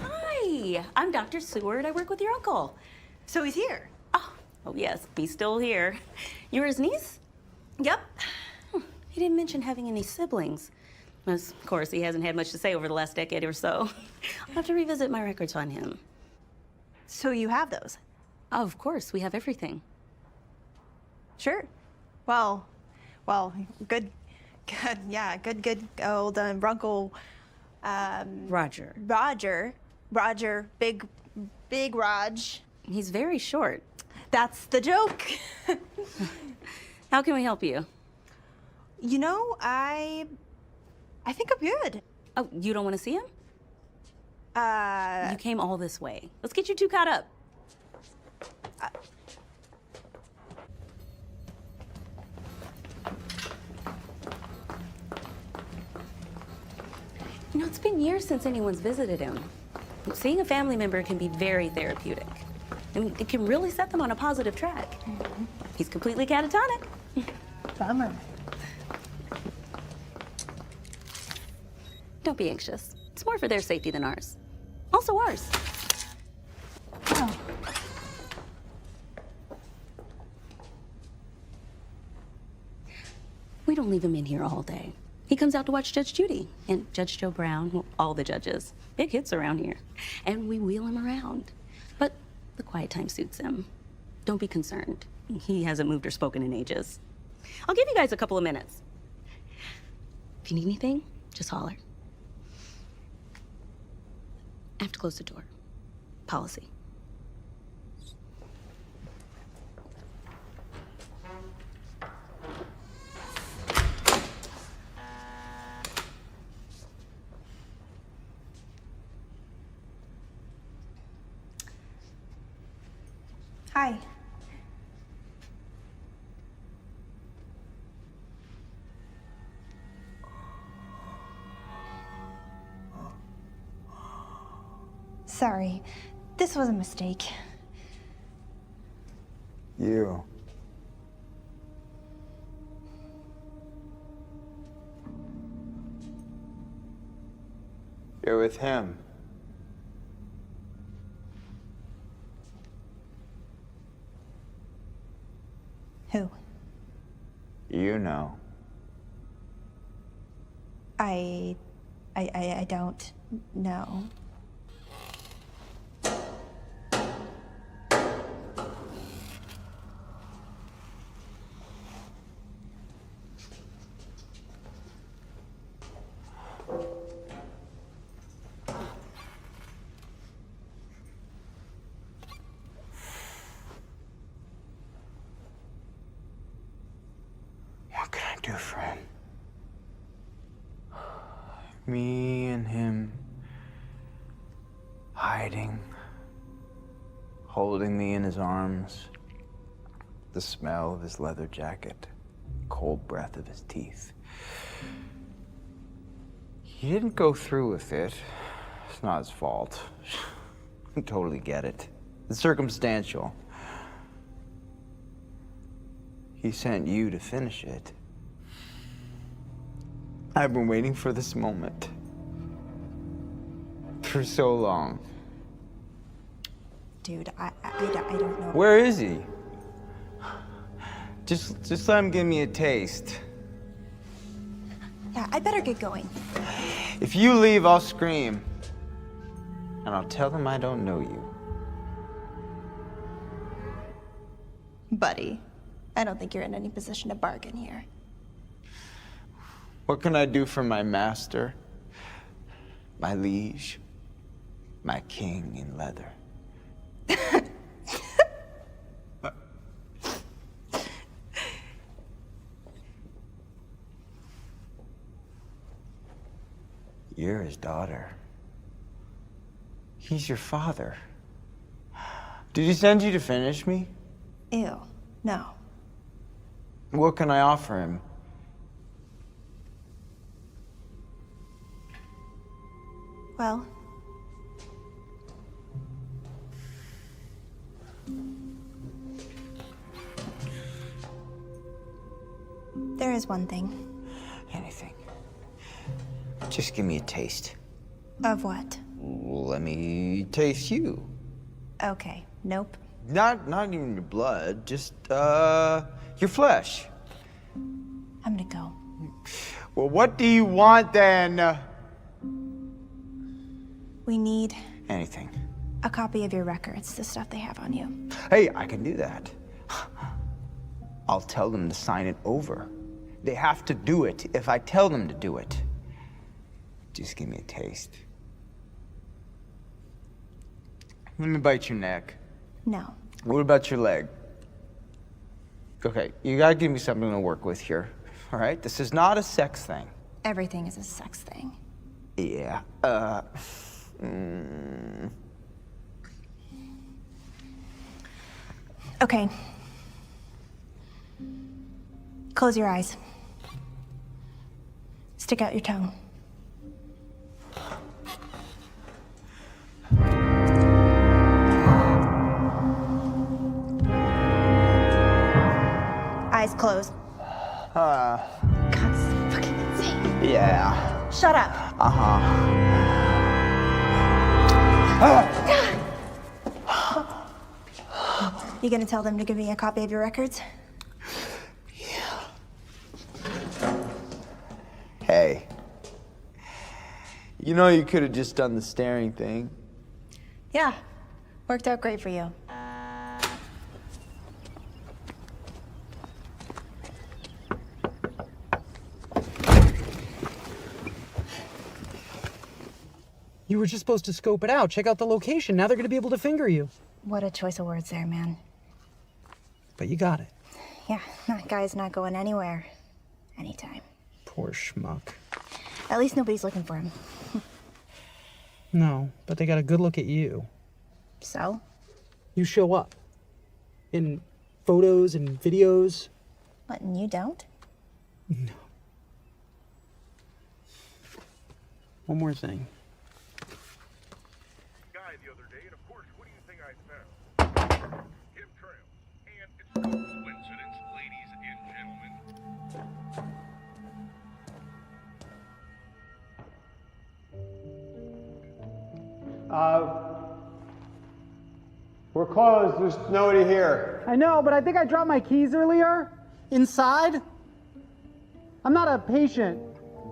S13: Hi, I'm Dr. Seward. I work with your uncle.
S1: So he's here?
S13: Oh yes, he's still here. You're his niece?
S1: Yep.
S13: He didn't mention having any siblings. Of course, he hasn't had much to say over the last decade or so. I'll have to revisit my records on him.
S1: So you have those?
S13: Oh, of course, we have everything.
S1: Sure. Well, good, yeah, good old Uncle,
S13: Roger.
S1: Roger, big Raj.
S13: He's very short.
S1: That's the joke.
S13: How can we help you?
S1: You know, I think I'm good.
S13: Oh, you don't want to see him? You came all this way. Let's get you two caught up. You know, it's been years since anyone's visited him. Seeing a family member can be very therapeutic. I mean, it can really set them on a positive track. He's completely catatonic.
S1: Bummer.
S13: Don't be anxious. It's more for their safety than ours. Also ours.
S1: Oh.
S13: We don't leave him in here all day. He comes out to watch Judge Judy and Judge Joe Brown, well, all the judges. Big hits around here. And we wheel him around. But the quiet time suits him. Don't be concerned. He hasn't moved or spoken in ages. I'll give you guys a couple of minutes. If you need anything, just holler. I have to close the door. Policy.
S1: Hi. Sorry, this was a mistake.
S14: You. You're with him.
S1: Who?
S14: You know.
S1: I don't know.
S14: What can I do for him? Me and him hiding, holding me in his arms, the smell of his leather jacket, cold breath of his teeth. He didn't go through with it. It's not his fault. I totally get it. It's circumstantial. He sent you to finish it. I've been waiting for this moment for so long.
S1: Dude, I don't know.
S14: Where is he? Just let him give me a taste.
S1: Yeah, I better get going.
S14: If you leave, I'll scream. And I'll tell them I don't know you.
S1: Buddy, I don't think you're in any position to bargain here.
S14: What can I do for my master? My liege? My king in leather? You're his daughter. He's your father. Did he send you to finish me?
S1: Ew, no.
S14: What can I offer him?
S1: Well, there is one thing.
S14: Anything. Just give me a taste.
S1: Of what?
S14: Let me taste you.
S1: Okay, nope.
S14: Not even your blood, just your flesh.
S1: I'm gonna go.
S14: Well, what do you want then?
S1: We need
S14: Anything.
S1: a copy of your records, the stuff they have on you.
S14: Hey, I can do that. I'll tell them to sign it over. They have to do it if I tell them to do it. Just give me a taste. Let me bite your neck.
S1: No.
S14: What about your leg? Okay, you gotta give me something to work with here. All right? This is not a sex thing.
S1: Everything is a sex thing.
S14: Yeah,
S1: Okay. Close your eyes. Stick out your tongue. Eyes closed. God, this is fucking insane.
S14: yeah.
S1: Shut up. You gonna tell them to give me a copy of your records?
S14: Hey. You know you could have just done the staring thing.
S1: Yeah. Worked out great for you.
S2: You were just supposed to scope it out, check out the location. Now they're gonna be able to finger you.
S1: What a choice of words there, man.
S2: But you got it.
S1: Yeah, that guy's not going anywhere. Anytime.
S2: Poor schmuck.
S1: At least nobody's looking for him.
S2: No, but they got a good look at you.
S1: So?
S2: You show up. In photos and videos.
S1: What, and you don't?
S2: No. One more thing.
S3: Guy the other day, and of course, what do you think I found? Chemtrails. And it's no coincidence, ladies and gentlemen.
S15: We're closed. There's nobody here.
S2: I know, but I think I dropped my keys earlier. Inside. I'm not a patient.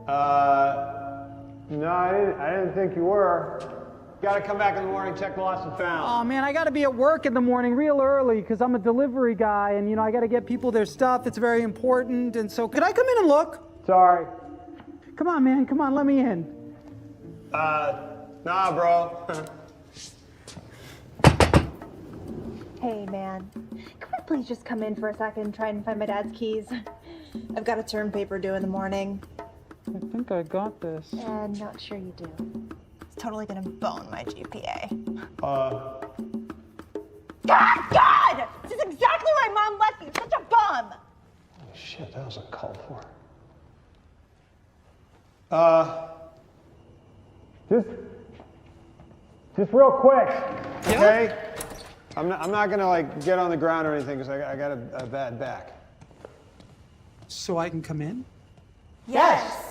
S15: No, I didn't think you were. Gotta come back in the morning, check the lost and found.
S2: Oh man, I gotta be at work in the morning real early because I'm a delivery guy and I gotta get people their stuff. It's very important. And so, could I come in and look?
S15: Sorry.
S2: Come on, man. Come on, let me in.
S15: Nah, bro.
S16: Hey, man. Can I please just come in for a second and try and find my dad's keys? I've got a term paper due in the morning.
S2: I think I got this.
S16: And not sure you do. It's totally gonna bone my GPA. God! This is exactly why Mom left me. Such a bum!
S15: Holy shit, that was uncalled for. Just real quick, okay? I'm not gonna like get on the ground or anything because I got a bad back.
S2: So I can come in?
S16: Yes!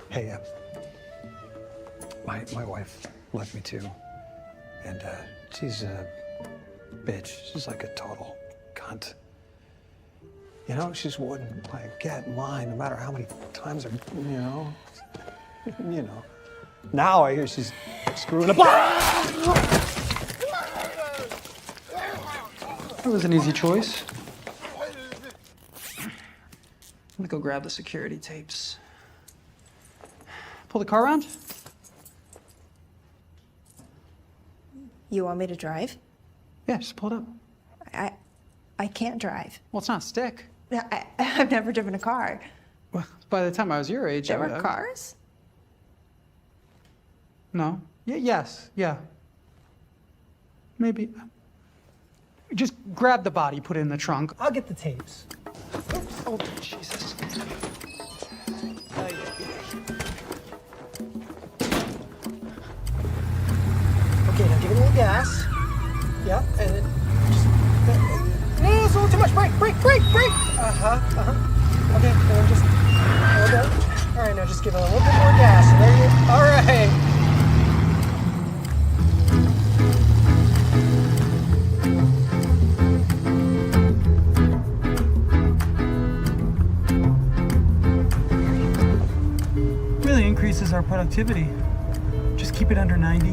S15: Hey, my wife left me too, and she's a bitch. She's like a total cunt. You know, she just wouldn't like get in line no matter how many times I, you know. Now I hear she's screwing up.
S2: That was an easy choice. I'm gonna go grab the security tapes. Pull the car around?
S16: You want me to drive?
S2: Yeah, just pull it up.
S16: I can't drive.
S2: Well, it's not stick.
S16: I've never driven a car.
S2: Well, by the time I was your age,
S16: There were cars?
S2: No. Yes. Yeah. Maybe. Just grab the body, put it in the trunk. I'll get the tapes. Oh, Jesus. Okay, now give it a little gas. Yeah, and then just... No, it's a little too much. Brake! Okay, and then just... Okay. All right, now just give it a little bit more gas. And there you... All right. Really increases our productivity. Just keep it under 90.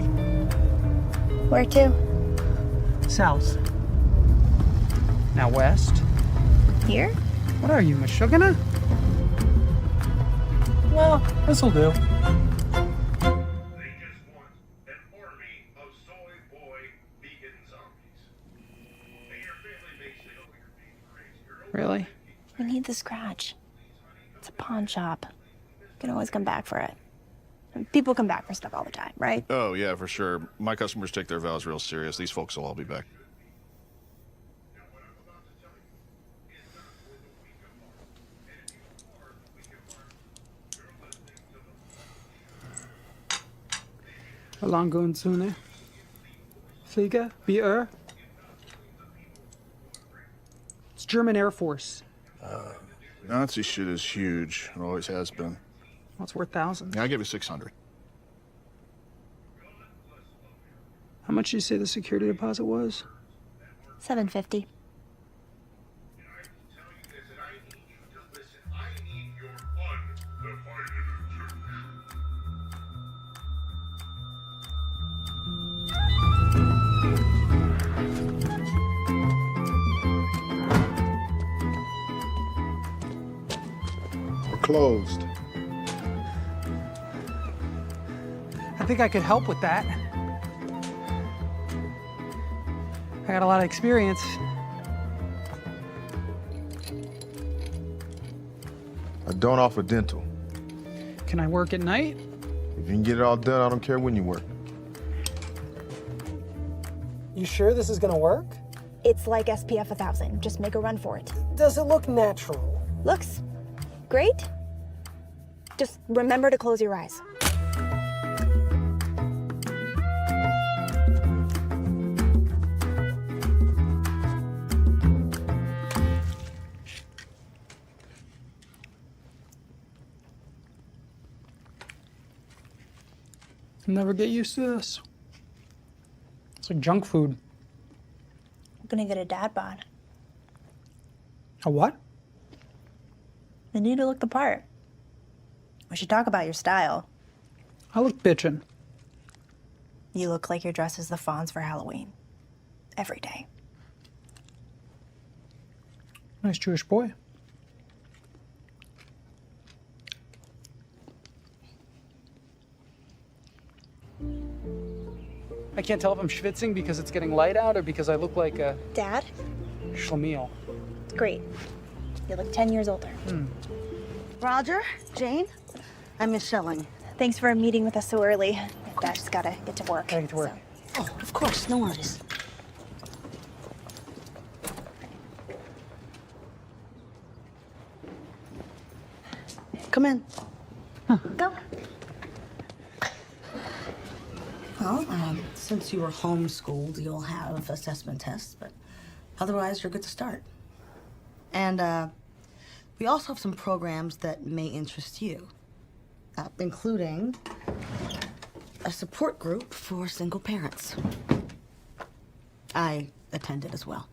S1: Where to?
S2: South. Now west.
S1: Here?
S2: What are you, Meshuggah? Well, this'll do.
S3: They just want an army of soy boy vegan zombies. At your family base, they know you're being crazy.
S2: Really?
S1: We need the scratch. It's a pawn shop. You can always come back for it. And people come back for stuff all the time, right?
S17: Oh, yeah, for sure. My customers take their vows real serious. These folks will all be back.
S2: Langun Zune. Flieger, wie It's German Air Force.
S17: Nazi shit is huge. It always has been.
S2: Well, it's worth thousands.
S17: Yeah, I'll give you 600.
S2: How much did you say the security deposit was?
S1: $750.
S17: We're closed.
S2: I think I could help with that. I got a lot of experience.
S17: I don't offer dental.
S2: Can I work at night?
S17: If you can get it all done, I don't care when you work.
S2: You sure this is gonna work?
S1: It's like SPF 1000. Just make a run for it.
S2: Does it look natural?
S1: Looks great. Just remember to close your eyes.
S2: I'll never get used to this. It's like junk food.
S1: I'm gonna get a dad bod.
S2: A what?
S1: You need to look the part. We should talk about your style.
S2: I look bitchin'.
S1: You look like your dress is the Fonz for Halloween. Every day.
S2: Nice Jewish boy. I can't tell if I'm schwitzing because it's getting light out or because I look like a
S1: Dad?
S2: schlemiel.
S1: Great. You look 10 years older.
S18: Roger, Jane, I'm Miss Schelling.
S1: Thanks for meeting with us so early. Dad just gotta get to work.
S2: Gotta get to work.
S18: Oh, of course, no worries. Come in.
S1: Go.
S18: Well, since you were homeschooled, you'll have assessment tests, but otherwise, you're good to start. And we also have some programs that may interest you, including a support group for single parents. I attend it as well.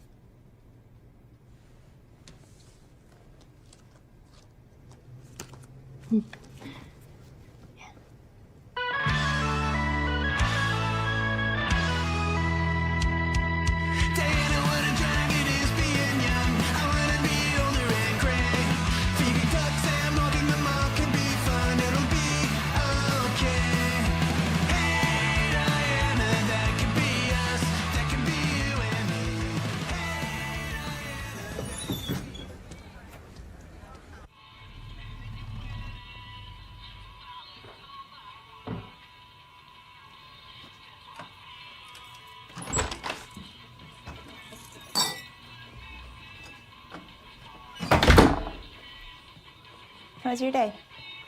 S1: How was your day?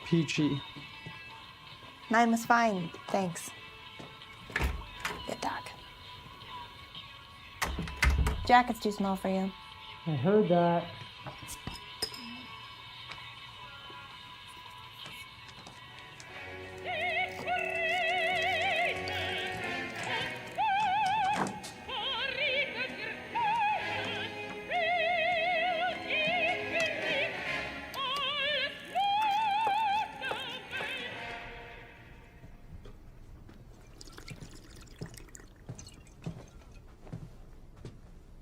S2: Peachy.
S1: Mine was fine, thanks. Good dog. Jacket's too small for you.
S2: I heard that.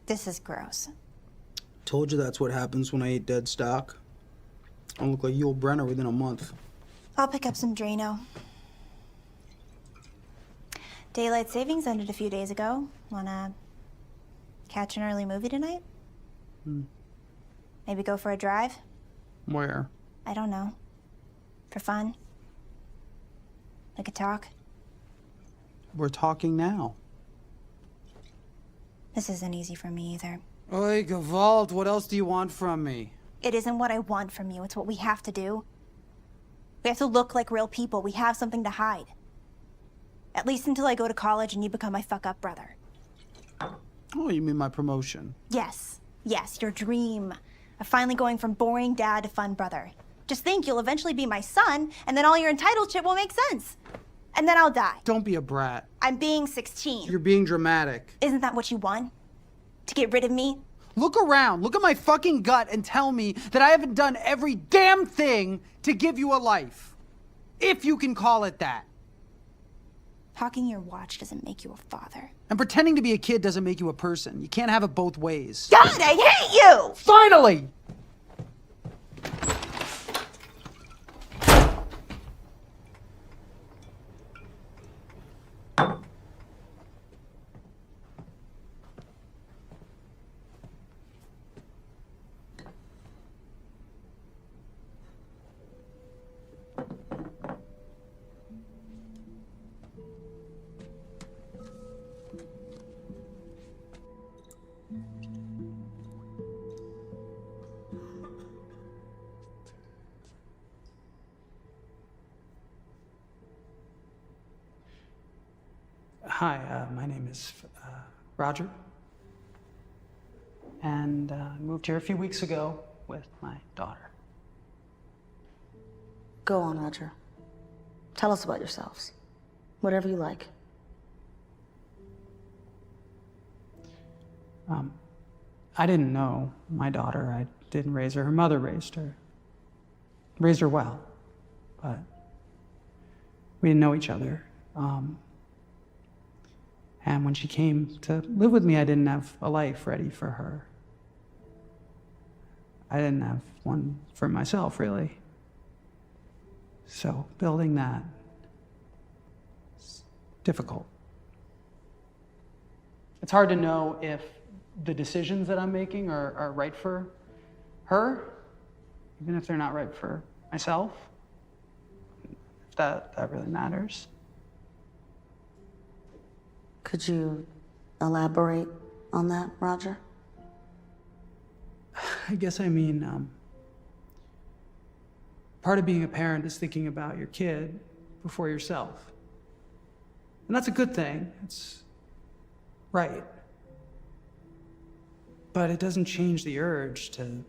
S1: This is gross.
S2: Told you that's what happens when I eat dead stock. I'll look like Yul Brenner within a month.
S1: I'll pick up some Drano. Daylight savings ended a few days ago. Wanna catch an early movie tonight? Maybe go for a drive?
S2: Where?
S1: I don't know. For fun? We could talk.
S2: We're talking now.
S1: This isn't easy for me either.
S2: Oi, Gewalt, what else do you want from me?
S1: It isn't what I want from you, it's what we have to do. We have to look like real people. We have something to hide. At least until I go to college and you become my fuck-up brother.
S2: Oh, you mean my promotion?
S1: Yes, your dream of finally going from boring dad to fun brother. Just think, you'll eventually be my son, and then all your entitled shit will make sense. And then I'll die.
S2: Don't be a brat.
S1: I'm being 16.
S2: You're being dramatic.
S1: Isn't that what you want? To get rid of me?
S2: Look around, look at my fucking gut and tell me that I haven't done every damn thing to give you a life. If you can call it that.
S1: Hawking your watch doesn't make you a father.
S2: And pretending to be a kid doesn't make you a person. You can't have it both ways.
S1: God, I hate you!
S2: Finally! Hi, my name is Roger. And I moved here a few weeks ago with my daughter.
S18: Go on, Roger. Tell us about yourselves. Whatever you like.
S2: I didn't know my daughter. I didn't raise her. Her mother raised her. Raised her well, but we didn't know each other. And when she came to live with me, I didn't have a life ready for her. I didn't have one for myself, really. So building that is difficult. It's hard to know if the decisions that I'm making are right for her, even if they're not right for myself. If that really matters.
S18: Could you elaborate on that, Roger?
S2: I guess I mean, part of being a parent is thinking about your kid before yourself. And that's a good thing. It's right. But it doesn't change the urge to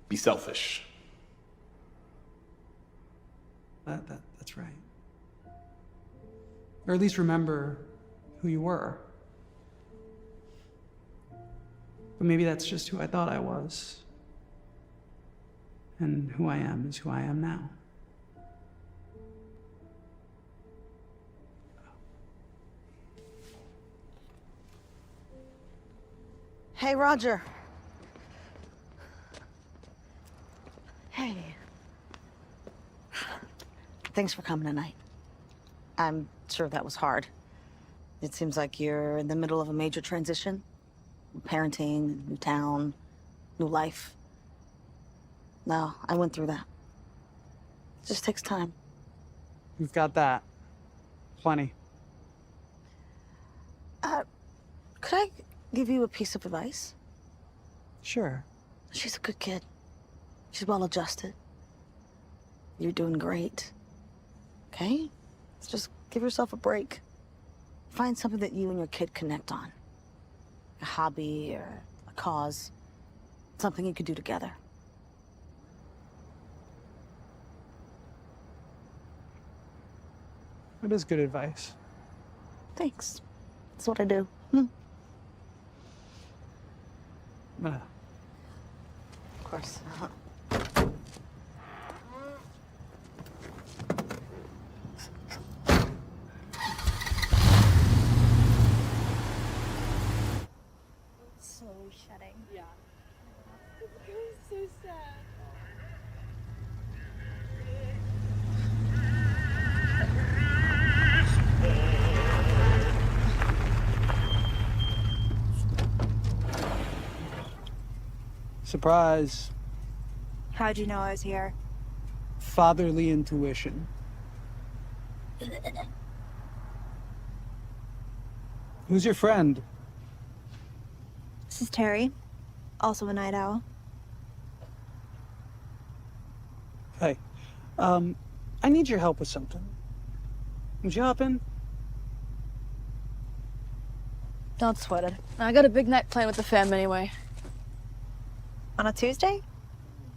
S17: Be selfish.
S2: That's right. Or at least remember who you were. But maybe that's just who I thought I was. And who I am is who I am now.
S18: Hey, Roger. Hey. Thanks for coming tonight. I'm sure that was hard. It seems like you're in the middle of a major transition. Parenting, new town, new life. No, I went through that. It just takes time.
S2: You've got that. Plenty.
S18: Could I give you a piece of advice?
S2: Sure.
S18: She's a good kid. She's well adjusted. You're doing great. Okay? Let's just give yourself a break. Find something that you and your kid connect on. A hobby or a cause. Something you could do together.
S2: That is good advice.
S18: Thanks. That's what I do.
S2: Of
S18: course.
S1: Slowly shedding.
S19: Yeah. It was so sad.
S2: Surprise.
S1: How'd you know I was here?
S2: Fatherly intuition. Who's your friend?
S1: This is Terry, also a night owl.
S2: Hey, I need your help with something. Would you hop in?
S19: Don't sweat it. I got a big night planned with the fam anyway.
S1: On a Tuesday?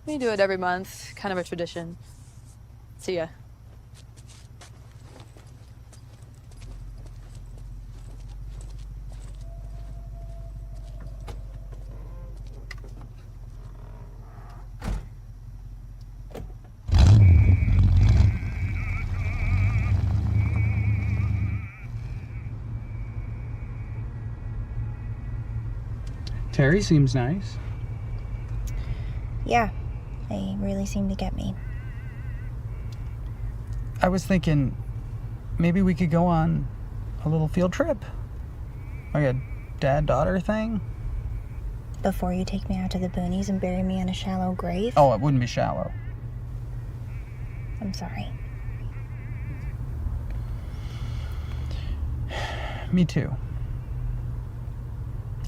S19: We do it every month, kind of a tradition. See ya.
S2: Terry seems nice.
S1: Yeah, they really seem to get me.
S2: I was thinking maybe we could go on a little field trip. Like a dad-daughter thing.
S1: Before you take me out to the boonies and bury me in a shallow grave?
S2: Oh, it wouldn't be shallow.
S1: I'm sorry.
S2: Me too.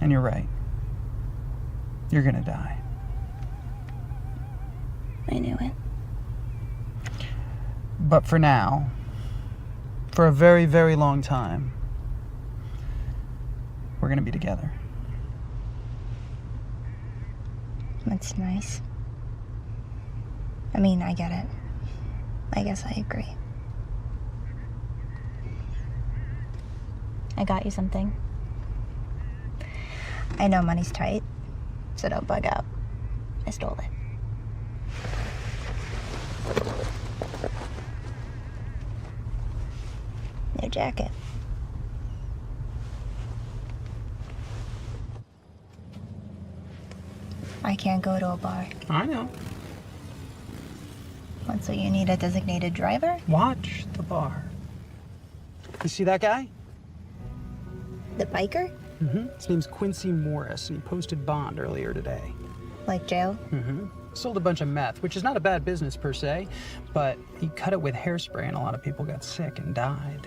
S2: And you're right. You're gonna die.
S1: I knew it.
S2: But for now, for a very, very long time, we're gonna be together.
S1: That's nice. I mean, I get it. I guess I agree. I got you something. I know money's tight, so don't bug out. I stole it. New jacket. I can't go to a bar.
S2: I know.
S1: What, so you need a designated driver?
S2: Watch the bar. You see that guy?
S1: The biker?
S2: Mm-hmm. His name's Quincy Morris, and he posted bond earlier today.
S1: Like jail?
S2: Mm-hmm. Sold a bunch of meth, which is not a bad business per se, but he cut it with hairspray, and a lot of people got sick and died.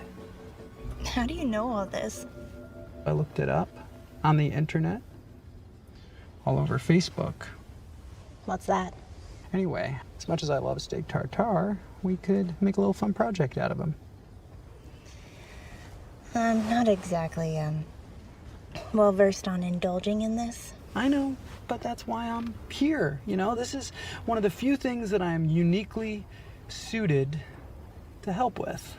S1: How do you know all this?
S2: I looked it up on the internet, all over Facebook.
S1: What's that?
S2: Anyway, as much as I love steak tartare, we could make a little fun project out of him.
S1: I'm not exactly, well versed on indulging in this.
S2: I know, but that's why I'm here. You know, this is one of the few things that I'm uniquely suited to help with.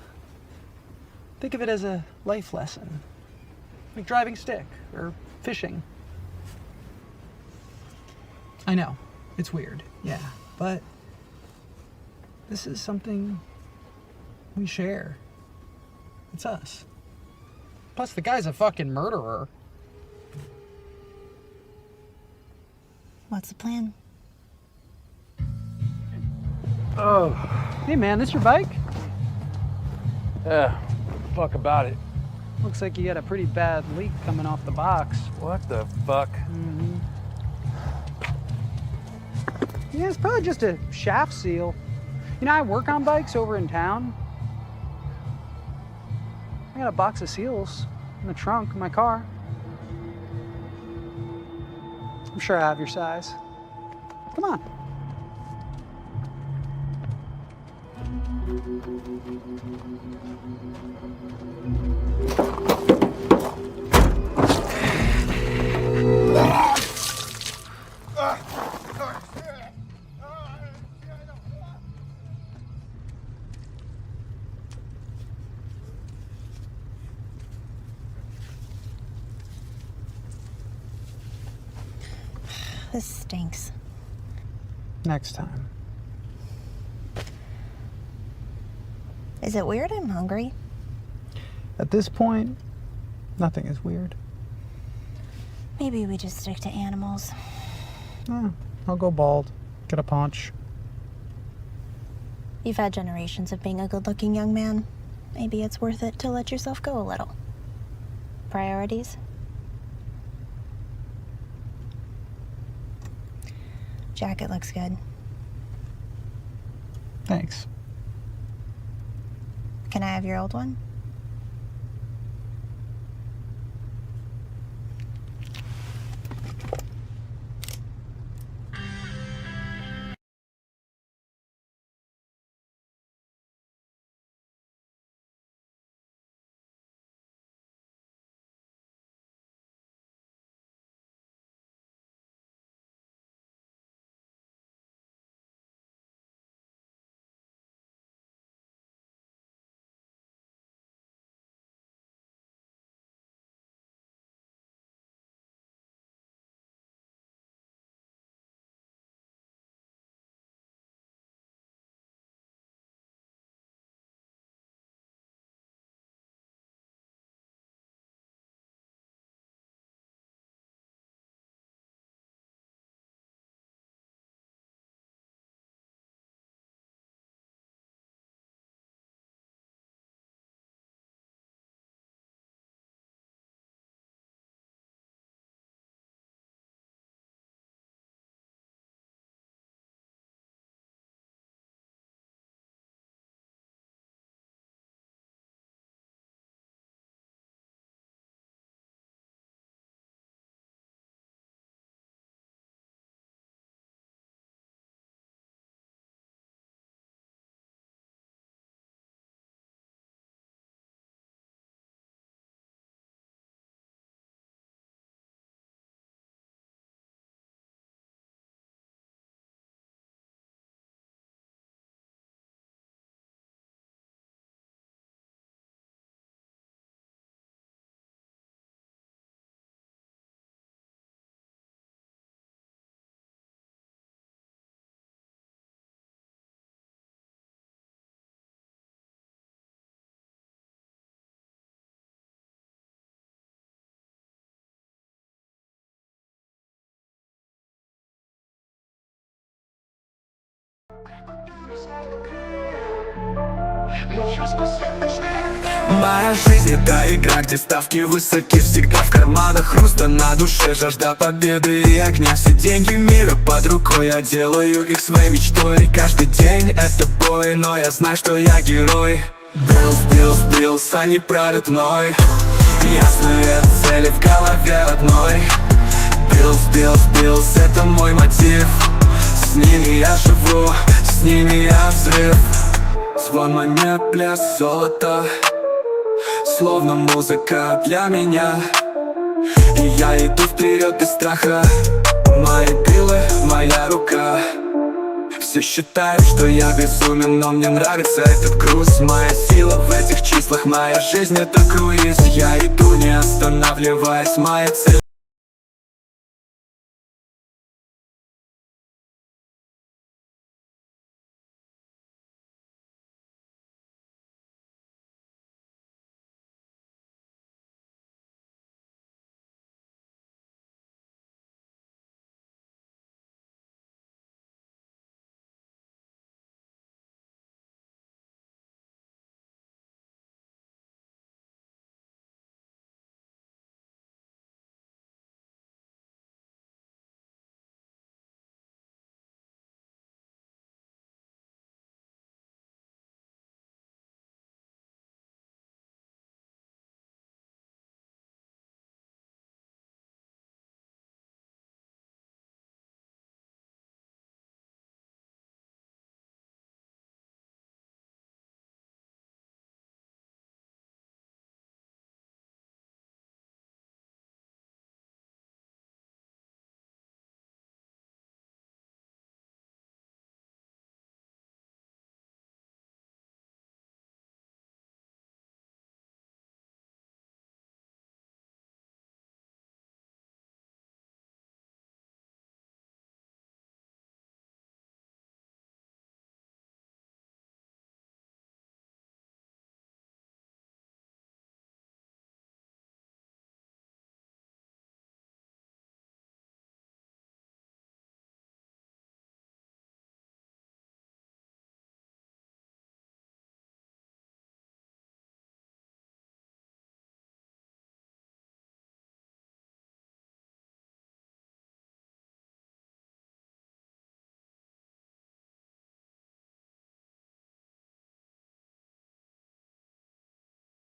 S2: Think of it as a life lesson, like driving stick or fishing. I know, it's weird, yeah, but this is something we share. It's us. Plus, the guy's a fucking murderer.
S1: What's the plan?
S2: Oh. Hey man, this your bike?
S6: Yeah, fuck about it.
S2: Looks like you had a pretty bad leak coming off the box.
S6: What the fuck?
S2: Mm-hmm. Yeah, it's probably just a shaft seal. You know, I work on bikes over in town. I got a box of seals in the trunk of my car. I'm sure I have your size. Come on.
S1: This stinks.
S2: Next time.
S1: Is it weird I'm hungry?
S2: At this point, nothing is weird.
S1: Maybe we just stick to animals.
S2: Yeah, I'll go bald. Get a paunch.
S1: You've had generations of being a good-looking young man. Maybe it's worth it to let yourself go a little. Priorities? Jacket looks good.
S2: Thanks.
S1: Can I have your old one?
S11: Моя жизнь это игра, где ставки высоки. Всегда в карманах хруста, на душе жажда победы и огня. Все деньги мира под рукой, я делаю их своей мечтой. Каждый день это бой, но я знаю, что я герой. Биллс, они правят мной. Ясные цели в голове одной. Биллс, это мой мотив. С ними я живу, с ними я взрыв. Звон монет, блеск золота, словно музыка для меня. И я иду вперед без страха. Мои пилы, моя рука. Все считают, что я безумен, но мне нравится этот груз. Моя сила в этих числах, моя жизнь это круиз. Я иду, не останавливаясь, моя цель